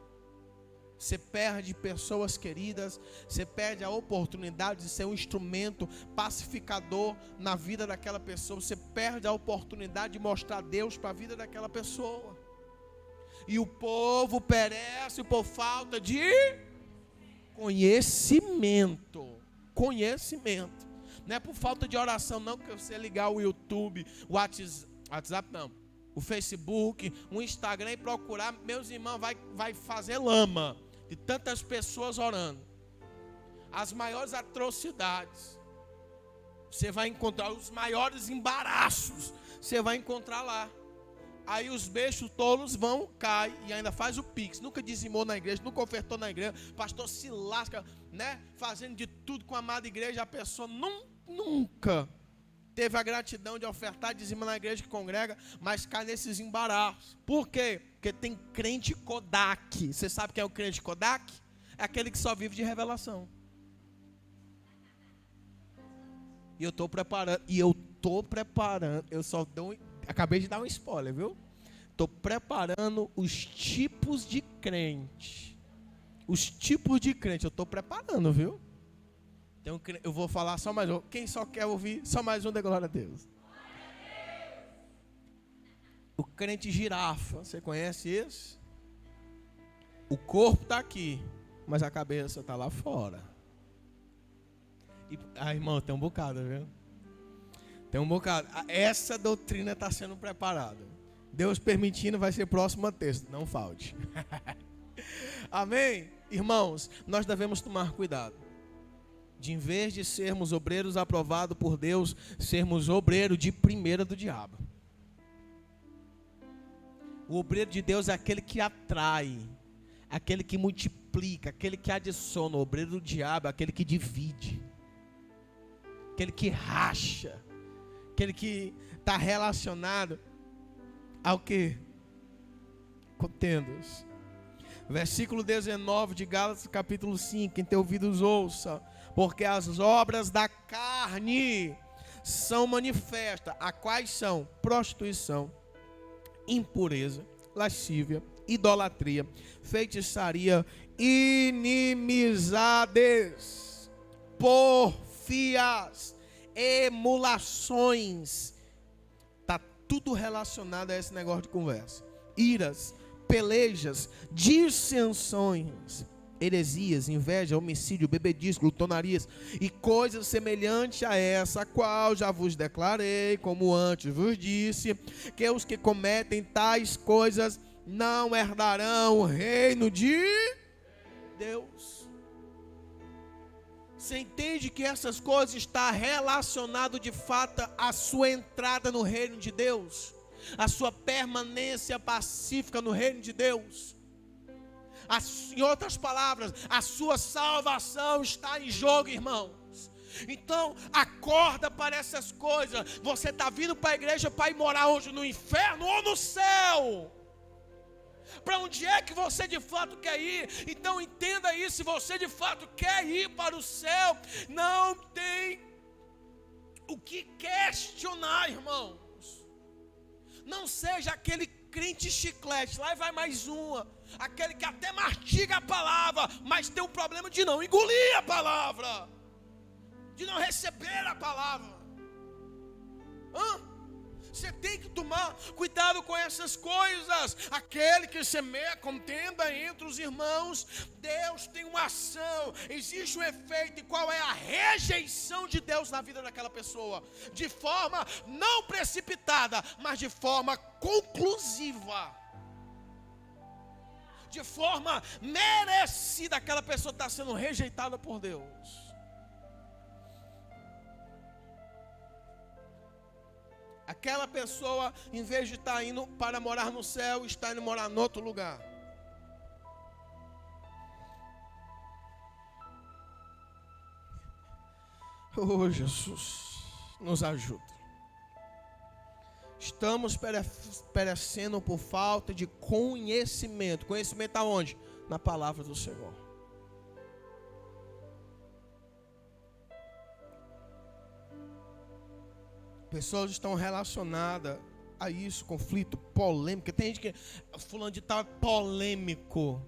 Você perde pessoas queridas, você perde a oportunidade de ser um instrumento pacificador na vida daquela pessoa, você perde a oportunidade de mostrar Deus para a vida daquela pessoa. E o povo perece por falta de conhecimento. Conhecimento. Não é por falta de oração, não, que você ligar o YouTube, o WhatsApp não, o Facebook, o Instagram e procurar, meus irmãos, vai fazer lama de tantas pessoas orando. As maiores atrocidades, você vai encontrar os maiores embaraços, você vai encontrar lá. Aí os bestos tolos vão, cai e ainda faz o pix. Nunca dizimou na igreja, nunca ofertou na igreja. O pastor se lasca, né? Fazendo de tudo com a amada igreja. A pessoa nunca teve a gratidão de ofertar, dizimar na igreja que congrega, mas cai nesses embaraços. Por quê? Porque tem crente Kodak. Você sabe quem é o crente Kodak? É aquele que só vive de revelação. E eu estou preparando. Eu só dou... Acabei de dar um spoiler, viu? Estou preparando os tipos de crente. Os tipos de crente, eu estou preparando, viu? Eu vou falar só mais um. Quem só quer ouvir, só mais um, de glória a Deus. O crente girafa, você conhece esse? O corpo está aqui, mas a cabeça está lá fora. Irmão, tem um bocado, viu? Tem um bocado. Essa doutrina está sendo preparada. Deus permitindo, vai ser próxima terça. Não falte. Amém? Irmãos, nós devemos tomar cuidado. De, em vez de sermos obreiros aprovados por Deus, sermos obreiros de primeira do diabo. O obreiro de Deus é aquele que atrai, aquele que multiplica, aquele que adiciona. O obreiro do diabo é aquele que divide, aquele que racha, aquele que está relacionado ao que? Contendas. Versículo 19 de Gálatas capítulo 5, quem tem ouvidos ouça. Porque as obras da carne são manifestas, a quais são prostituição, impureza, lascívia, idolatria, feitiçaria, inimizades, porfias, emulações. Está tudo relacionado a esse negócio de conversa. Iras, pelejas, dissensões, heresias, inveja, homicídio, bebedice, glutonarias e coisas semelhantes a essa, a qual já vos declarei, como antes vos disse, que os que cometem tais coisas não herdarão o reino de Deus. Você entende que essas coisas estão relacionadas de fato à sua entrada no reino de Deus, a sua permanência pacífica no reino de Deus? Em outras palavras, a sua salvação está em jogo, irmãos. Então, acorda para essas coisas. Você está vindo para a igreja para ir morar hoje no inferno ou no céu? Para onde é que você de fato quer ir? Então entenda isso, se você de fato quer ir para o céu, não tem o que questionar, irmãos. Não seja aquele crente chiclete, lá vai mais uma, aquele que até mastiga a palavra, mas tem um problema de não engolir a palavra, de não receber a palavra. Você tem que tomar cuidado com essas coisas. Aquele que semeia contenda entre os irmãos, Deus tem uma ação, existe um efeito. E qual é a rejeição de Deus na vida daquela pessoa? De forma não precipitada, mas de forma conclusiva, de forma merecida. Aquela pessoa está sendo rejeitada por Deus. Aquela pessoa, em vez de estar indo para morar no céu, está indo morar em outro lugar. Oh, Jesus, nos ajuda. Estamos perecendo por falta de conhecimento. Conhecimento aonde? Na palavra do Senhor. Pessoas estão relacionadas a isso, conflito, polêmica. Tem gente que fulano de tal é polêmico.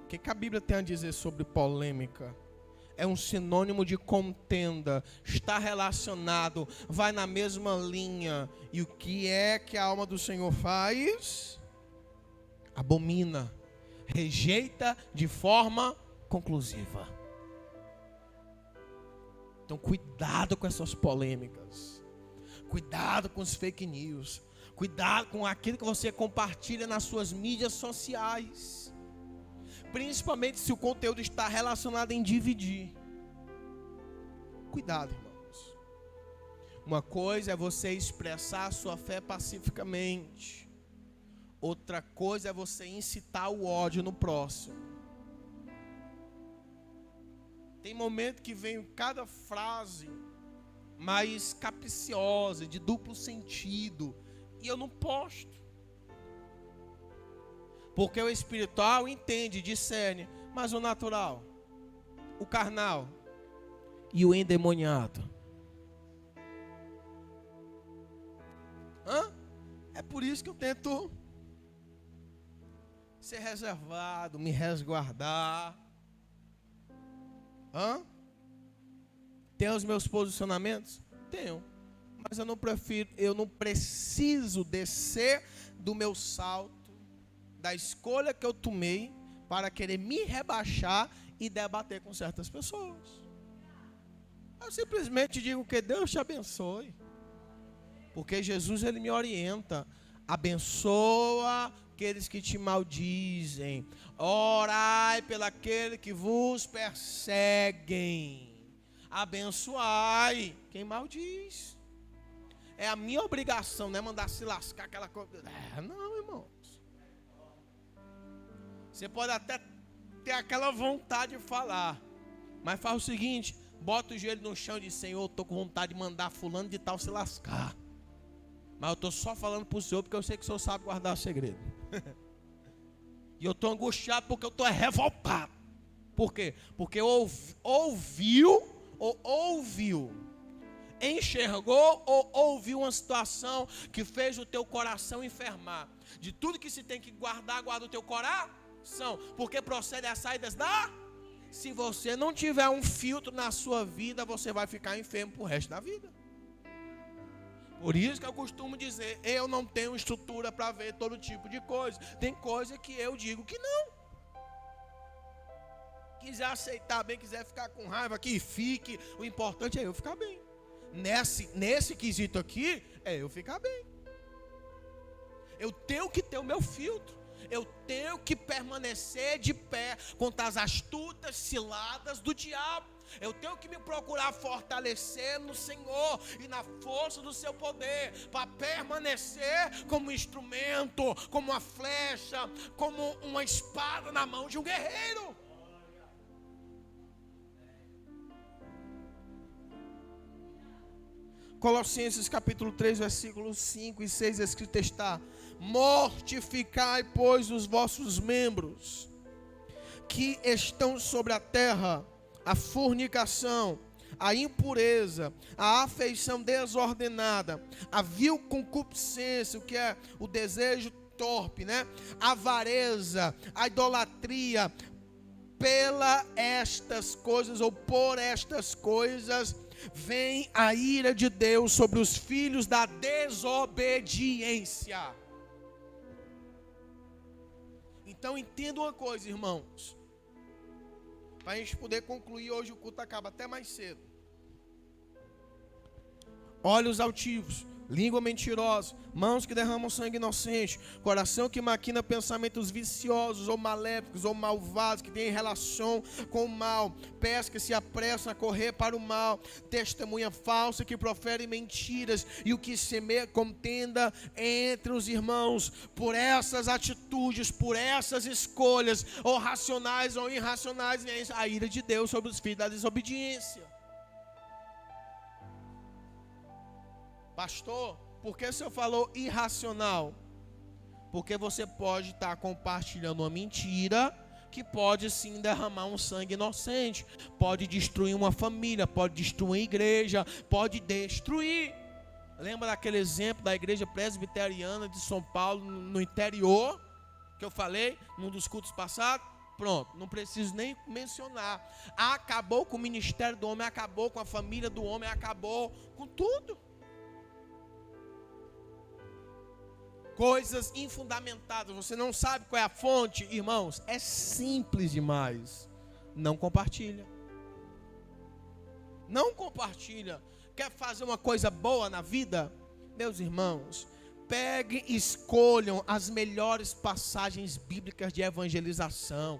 O que a Bíblia tem a dizer sobre polêmica? É um sinônimo de contenda, está relacionado, vai na mesma linha. E o que é que a alma do Senhor faz? Abomina, rejeita de forma conclusiva. Então cuidado com essas polêmicas. Cuidado com os fake news. Cuidado com aquilo que você compartilha nas suas mídias sociais. Principalmente se o conteúdo está relacionado em dividir. Cuidado, irmãos. Uma coisa é você expressar a sua fé pacificamente. Outra coisa é você incitar o ódio no próximo. Tem momento que vem cada frase mais capciosa, de duplo sentido, e eu não posto, porque o espiritual entende, discerne, mas o natural, o carnal e o endemoniado, é por isso que eu tento ser reservado, me resguardar. Tenho os meus posicionamentos? Tenho. Mas eu não preciso descer do meu salto, da escolha que eu tomei, para querer me rebaixar e debater com certas pessoas. Eu simplesmente digo que Deus te abençoe. Porque Jesus, ele me orienta. Abençoa aqueles que te maldizem. Orai pelaquele que vos perseguem. Abençoai quem maldiz. É a minha obrigação, não é mandar se lascar aquela coisa. Não, irmãos. Você pode até ter aquela vontade de falar, mas faz o seguinte: bota o joelho no chão e diz: Senhor, eu estou com vontade de mandar fulano de tal se lascar, mas eu estou só falando para o Senhor porque eu sei que o Senhor sabe guardar o segredo. E eu estou angustiado porque eu estou revoltado. Por quê? Porque ouviu, enxergou ou ouviu uma situação que fez o teu coração enfermar. De tudo que se tem que guardar, guarda o teu coração, porque procede as saídas da... Se você não tiver um filtro na sua vida, você vai ficar enfermo pro resto da vida. Por isso que eu costumo dizer, eu não tenho estrutura para ver todo tipo de coisa. Tem coisa que eu digo que não. Quiser aceitar bem, quiser ficar com raiva, que fique. O importante é eu ficar bem. Nesse quesito aqui, é eu ficar bem. Eu tenho que ter o meu filtro. Eu tenho que permanecer de pé contra as astutas ciladas do diabo. Eu tenho que me procurar fortalecer no Senhor e na força do seu poder, para permanecer como instrumento, como uma flecha, como uma espada na mão de um guerreiro. Colossenses capítulo 3, versículos 5 e 6, escrito está: mortificai, pois, os vossos membros que estão sobre a terra, a fornicação, a impureza, a afeição desordenada, a vil concupiscência, o que é o desejo torpe, né? A avareza, a idolatria. Pela estas coisas, ou por estas coisas, vem a ira de Deus sobre os filhos da desobediência. Então entenda uma coisa, irmãos, para a gente poder concluir hoje, o culto acaba até mais cedo. Olhos altivos, língua mentirosa, mãos que derramam sangue inocente, coração que maquina pensamentos viciosos ou maléficos ou malvados, que tem relação com o mal, pés que se apressam a correr para o mal, testemunha falsa que profere mentiras, e o que semeia contenda entre os irmãos. Por essas atitudes, por essas escolhas, ou racionais ou irracionais, vem a ira de Deus sobre os filhos da desobediência. Pastor, por que o senhor falou irracional? Porque você pode estar compartilhando uma mentira que pode sim derramar um sangue inocente, pode destruir uma família, pode destruir uma igreja, pode destruir. Lembra daquele exemplo da igreja presbiteriana de São Paulo, no interior, que eu falei num dos cultos passados? Pronto, não preciso nem mencionar. Acabou com o ministério do homem, acabou com a família do homem, acabou com tudo. Coisas infundamentadas, você não sabe qual é a fonte, irmãos, é simples demais. Não compartilha. Não compartilha. Quer fazer uma coisa boa na vida? Meus irmãos, peguem e escolham as melhores passagens bíblicas de evangelização,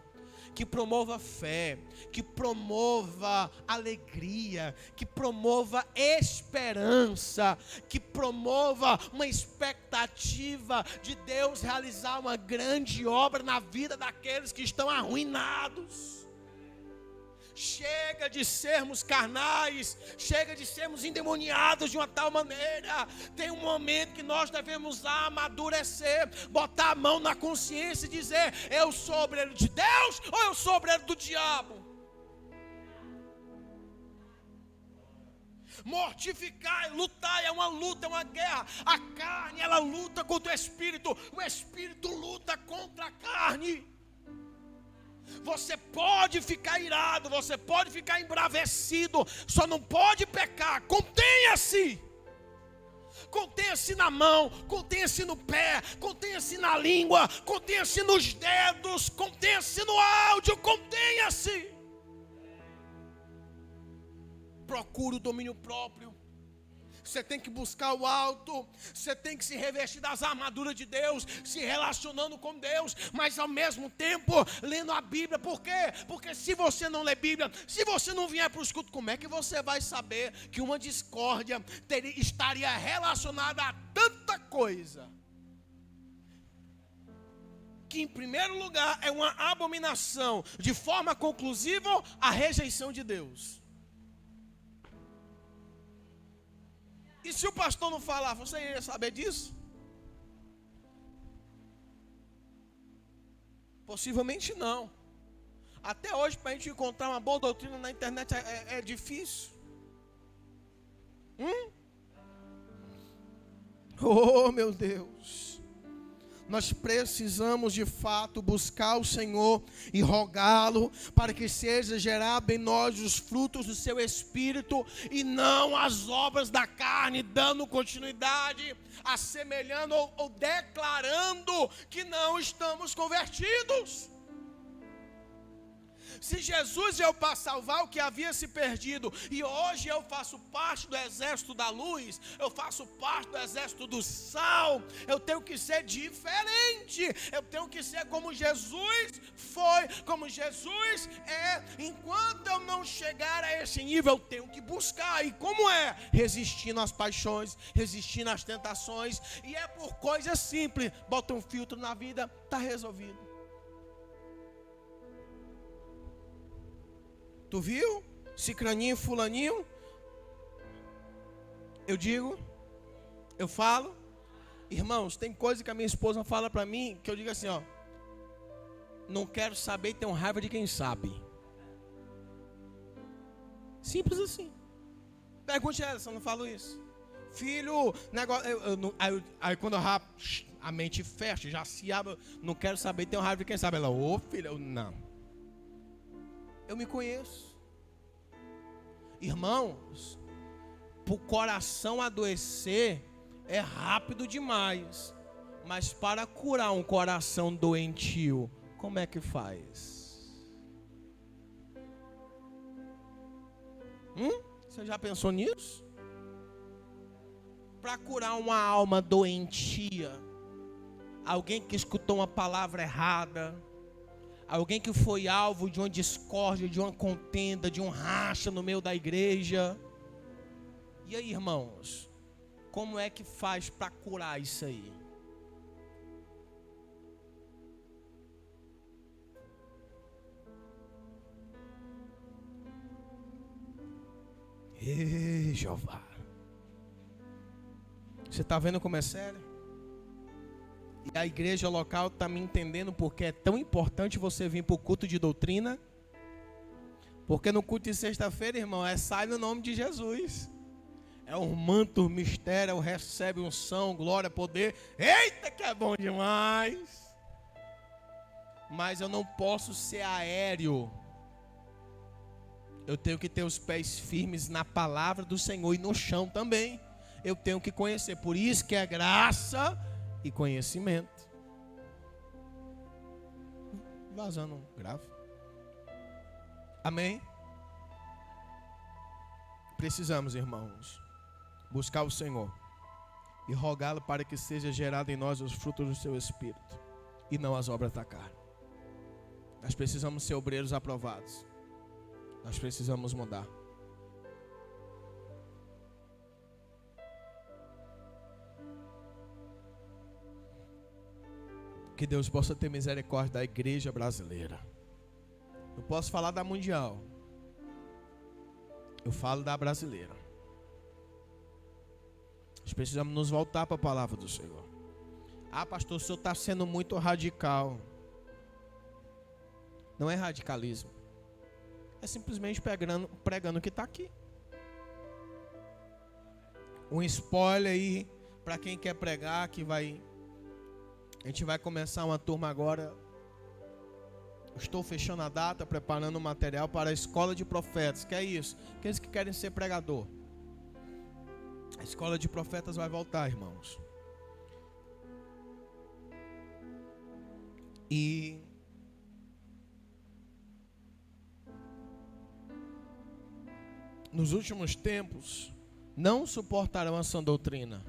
que promova fé, que promova alegria, que promova esperança, que promova uma expectativa de Deus realizar uma grande obra na vida daqueles que estão arruinados. Chega de sermos carnais, chega de sermos endemoniados de uma tal maneira. Tem um momento que nós devemos amadurecer, botar a mão na consciência e dizer: eu sou obreiro de Deus ou eu sou obreiro do diabo? Mortificar, lutar, é uma luta, é uma guerra. A carne, ela luta contra o espírito luta contra a carne. Você pode ficar irado, você pode ficar embravecido, só não pode pecar. Contenha-se. Contenha-se na mão, contenha-se no pé, contenha-se na língua, contenha-se nos dedos, contenha-se no áudio, contenha-se. Procure o domínio próprio. Você tem que buscar o alto, você tem que se revestir das armaduras de Deus, se relacionando com Deus, mas ao mesmo tempo lendo a Bíblia. Por quê? Porque se você não lê Bíblia, se você não vier para o escudo, como é que você vai saber que uma discórdia estaria relacionada a tanta coisa? Que em primeiro lugar é uma abominação, de forma conclusiva, a rejeição de Deus. E se o pastor não falar, você iria saber disso? Possivelmente não. Até hoje, para a gente encontrar uma boa doutrina na internet é difícil. Oh, meu Deus. Nós precisamos de fato buscar o Senhor e rogá-lo para que seja gerado em nós os frutos do seu Espírito e não as obras da carne, dando continuidade, assemelhando ou declarando que não estamos convertidos. Se Jesus veio para salvar o que havia se perdido, e hoje eu faço parte do exército da luz, eu faço parte do exército do sal, eu tenho que ser diferente, eu tenho que ser como Jesus foi, como Jesus é. Enquanto eu não chegar a esse nível, eu tenho que buscar. E como é? Resistindo às paixões, resistindo às tentações, e é por coisas simples. Bota um filtro na vida, está resolvido. Tu viu? Cicraninho, fulaninho. Eu digo, eu falo. Irmãos, tem coisa que a minha esposa fala pra mim que eu digo assim, ó. Não quero saber e tenho raiva de quem sabe. Simples assim. Pergunte a ela se eu não falo isso. Filho, negócio. Aí quando a mente fecha, já se abre. Não quero saber, tenho raiva de quem sabe. Ela, ô filho, não. Eu me conheço. Irmãos, pro coração adoecer é rápido demais. Mas para curar um coração doentio, como é que faz? Você já pensou nisso? Para curar uma alma doentia, alguém que escutou uma palavra errada, alguém que foi alvo de uma discórdia, de uma contenda, de um racha no meio da igreja. E aí, irmãos, como é que faz para curar isso aí? Ei, Jeová. Você está vendo como é sério? E a igreja local está me entendendo porque é tão importante você vir para o culto de doutrina. Porque no culto de sexta-feira, irmão, sai no nome de Jesus. É um manto, mistério, recebe unção, glória, poder. Eita, que é bom demais. Mas eu não posso ser aéreo. Eu tenho que ter os pés firmes na palavra do Senhor e no chão também. Eu tenho que conhecer. Por isso que é graça e conhecimento. Vazando grave. Amém? Precisamos, irmãos, buscar o Senhor e rogá-lo para que seja gerado em nós os frutos do seu Espírito e não as obras da carne. Nós precisamos ser obreiros aprovados. Nós precisamos mudar. Que Deus possa ter misericórdia da igreja brasileira. Eu posso falar da mundial. Eu falo da brasileira. Nós precisamos nos voltar para a palavra do Senhor. Ah, pastor, o senhor está sendo muito radical. Não é radicalismo. É simplesmente pregando o que está aqui. Um spoiler aí para quem quer pregar, que vai... A gente vai começar uma turma agora. Estou fechando a data, preparando o material para a escola de profetas. Que é isso? Aqueles que querem ser pregador. A escola de profetas vai voltar, irmãos. E nos últimos tempos não suportarão a sã doutrina.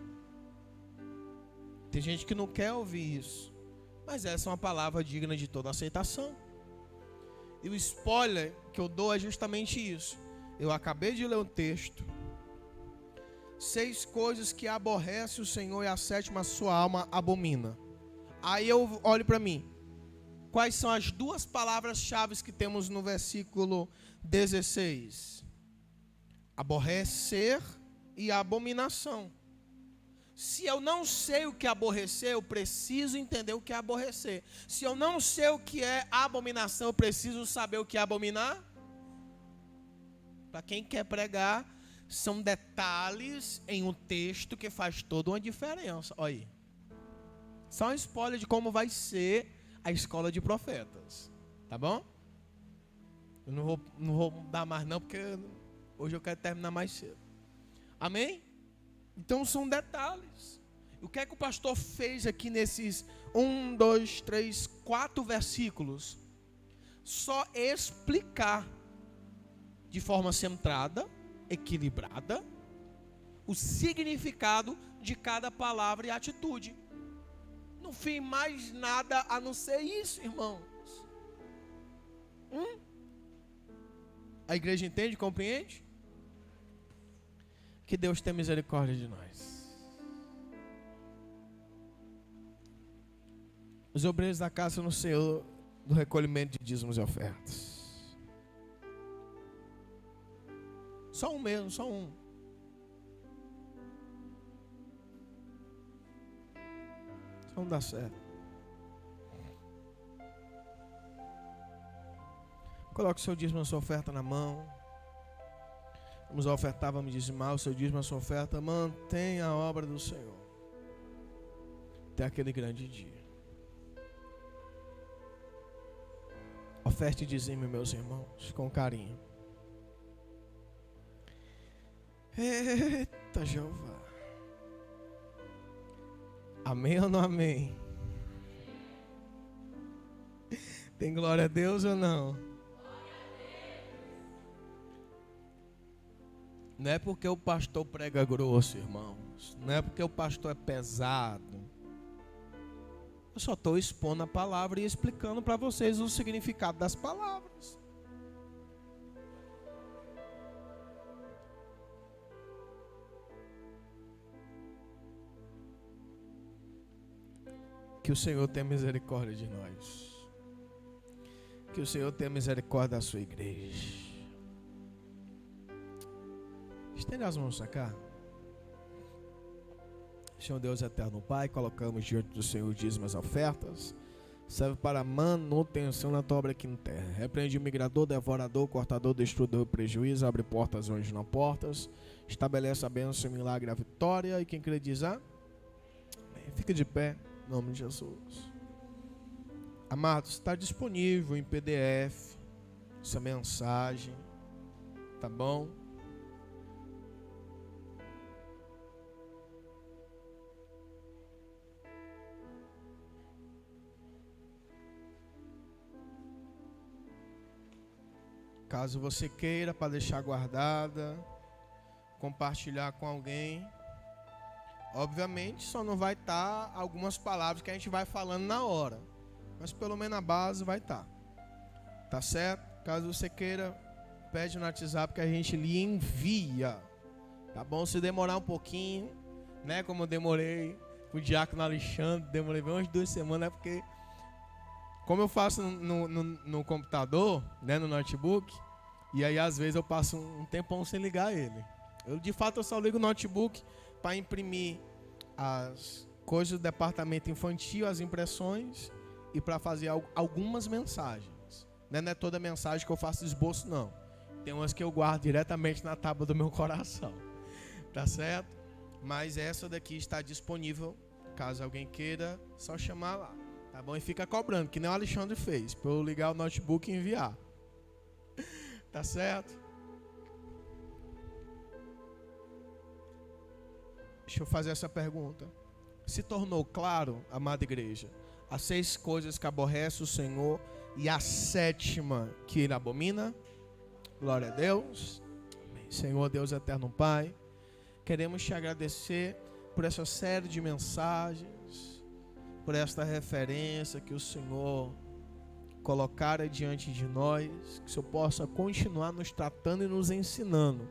Tem gente que não quer ouvir isso, mas essa é uma palavra digna de toda aceitação. E o spoiler que eu dou é justamente isso. Eu acabei de ler um texto. 6 coisas que aborrece o Senhor e a 7ª sua alma abomina. Aí eu olho para mim. Quais são as 2 palavras-chave que temos no versículo 16? Aborrecer e abominação. Se eu não sei o que é aborrecer, eu preciso entender o que é aborrecer. Se eu não sei o que é abominação, eu preciso saber o que é abominar. Para quem quer pregar, são detalhes em um texto que faz toda uma diferença. Olha aí. Só um spoiler de como vai ser a escola de profetas. Tá bom? Eu não vou dar mais não, porque hoje eu quero terminar mais cedo. Amém? Então são detalhes. O que é que o pastor fez aqui nesses 1, 2, 3, 4 versículos? Só explicar de forma centrada, equilibrada, o significado de cada palavra e atitude. Não fez mais nada a não ser isso, irmãos. A igreja entende, compreende? Que Deus tenha misericórdia de nós. Os obreiros da casa no Senhor do recolhimento de dízimos e ofertas. Só um mesmo, só um. Não dá certo. Coloque o seu dízimo, a sua oferta na mão. Vamos ofertar, vamos dizimar o seu dízimo, a sua oferta. Mantenha a obra do Senhor até aquele grande dia. Oferte e dizime, meus irmãos, com carinho. Eita, Jeová. Amém ou não amém? Tem glória a Deus ou não? Não é porque o pastor prega grosso, irmãos. Não é porque o pastor é pesado. Eu só estou expondo a palavra e explicando para vocês o significado das palavras. Que o Senhor tenha misericórdia de nós. Que o Senhor tenha misericórdia da sua igreja. Estenda as mãos para cá. Senhor Deus eterno Pai, colocamos diante do Senhor dízimos as ofertas. Serve para manutenção na tua obra aqui na terra. Repreende o migrador, devorador, cortador, destruidor, prejuízo. Abre portas onde não há portas. Estabelece a bênção, o milagre, a vitória. E quem crê diz amém. Fica de pé, em nome de Jesus. Amados, está disponível em PDF essa mensagem. Tá bom? Caso você queira, para deixar guardada, compartilhar com alguém. Obviamente só não vai estar algumas palavras que a gente vai falando na hora, mas pelo menos a base vai estar. Tá certo? Caso você queira, pede no WhatsApp que a gente lhe envia. Tá bom? Se demorar um pouquinho, né? Como eu demorei com o diácono Alexandre, demorei bem umas 2 semanas, é porque como eu faço no computador, né, no notebook, e aí às vezes eu passo um tempão sem ligar ele. De fato eu só ligo o notebook para imprimir as coisas do departamento infantil, as impressões, e para fazer algumas mensagens. Não é toda mensagem que eu faço esboço, não. Tem umas que eu guardo diretamente na tábua do meu coração. Tá certo? Mas essa daqui está disponível, caso alguém queira, só chamar lá. Tá bom? E fica cobrando, que nem o Alexandre fez, para eu ligar o notebook e enviar. Tá certo? Deixa eu fazer essa pergunta. Se tornou claro, amada igreja, as 6 coisas que aborrece o Senhor e a 7ª que ele abomina? Glória a Deus. Senhor Deus eterno Pai, queremos te agradecer por essa série de mensagens, por esta referência que o Senhor colocara diante de nós, que o Senhor possa continuar nos tratando e nos ensinando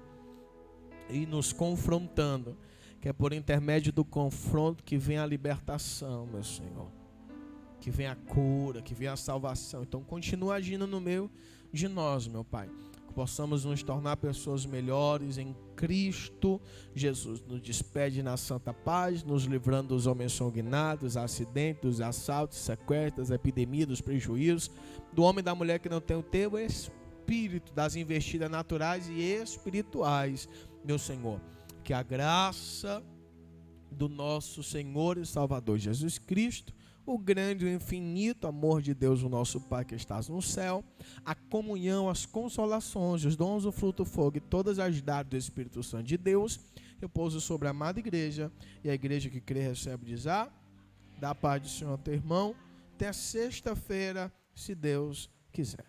e nos confrontando, que é por intermédio do confronto que vem a libertação, meu Senhor, que vem a cura, que vem a salvação. Então continua agindo no meio de nós, meu Pai, que possamos nos tornar pessoas melhores em Cristo Jesus. Nos despede na santa paz, nos livrando dos homens sanguinários, acidentes, dos assaltos, sequestros, epidemias, dos prejuízos, do homem e da mulher que não tem o teu espírito, das investidas naturais e espirituais, meu Senhor. Que a graça do nosso Senhor e Salvador Jesus Cristo, o grande e infinito amor de Deus, o nosso Pai que estás no céu, a comunhão, as consolações, os dons, o fruto, o fogo e todas as dádivas do Espírito Santo de Deus, repouso sobre a amada igreja, e a igreja que crê recebe diz da paz do Senhor teu irmão, até sexta-feira, se Deus quiser.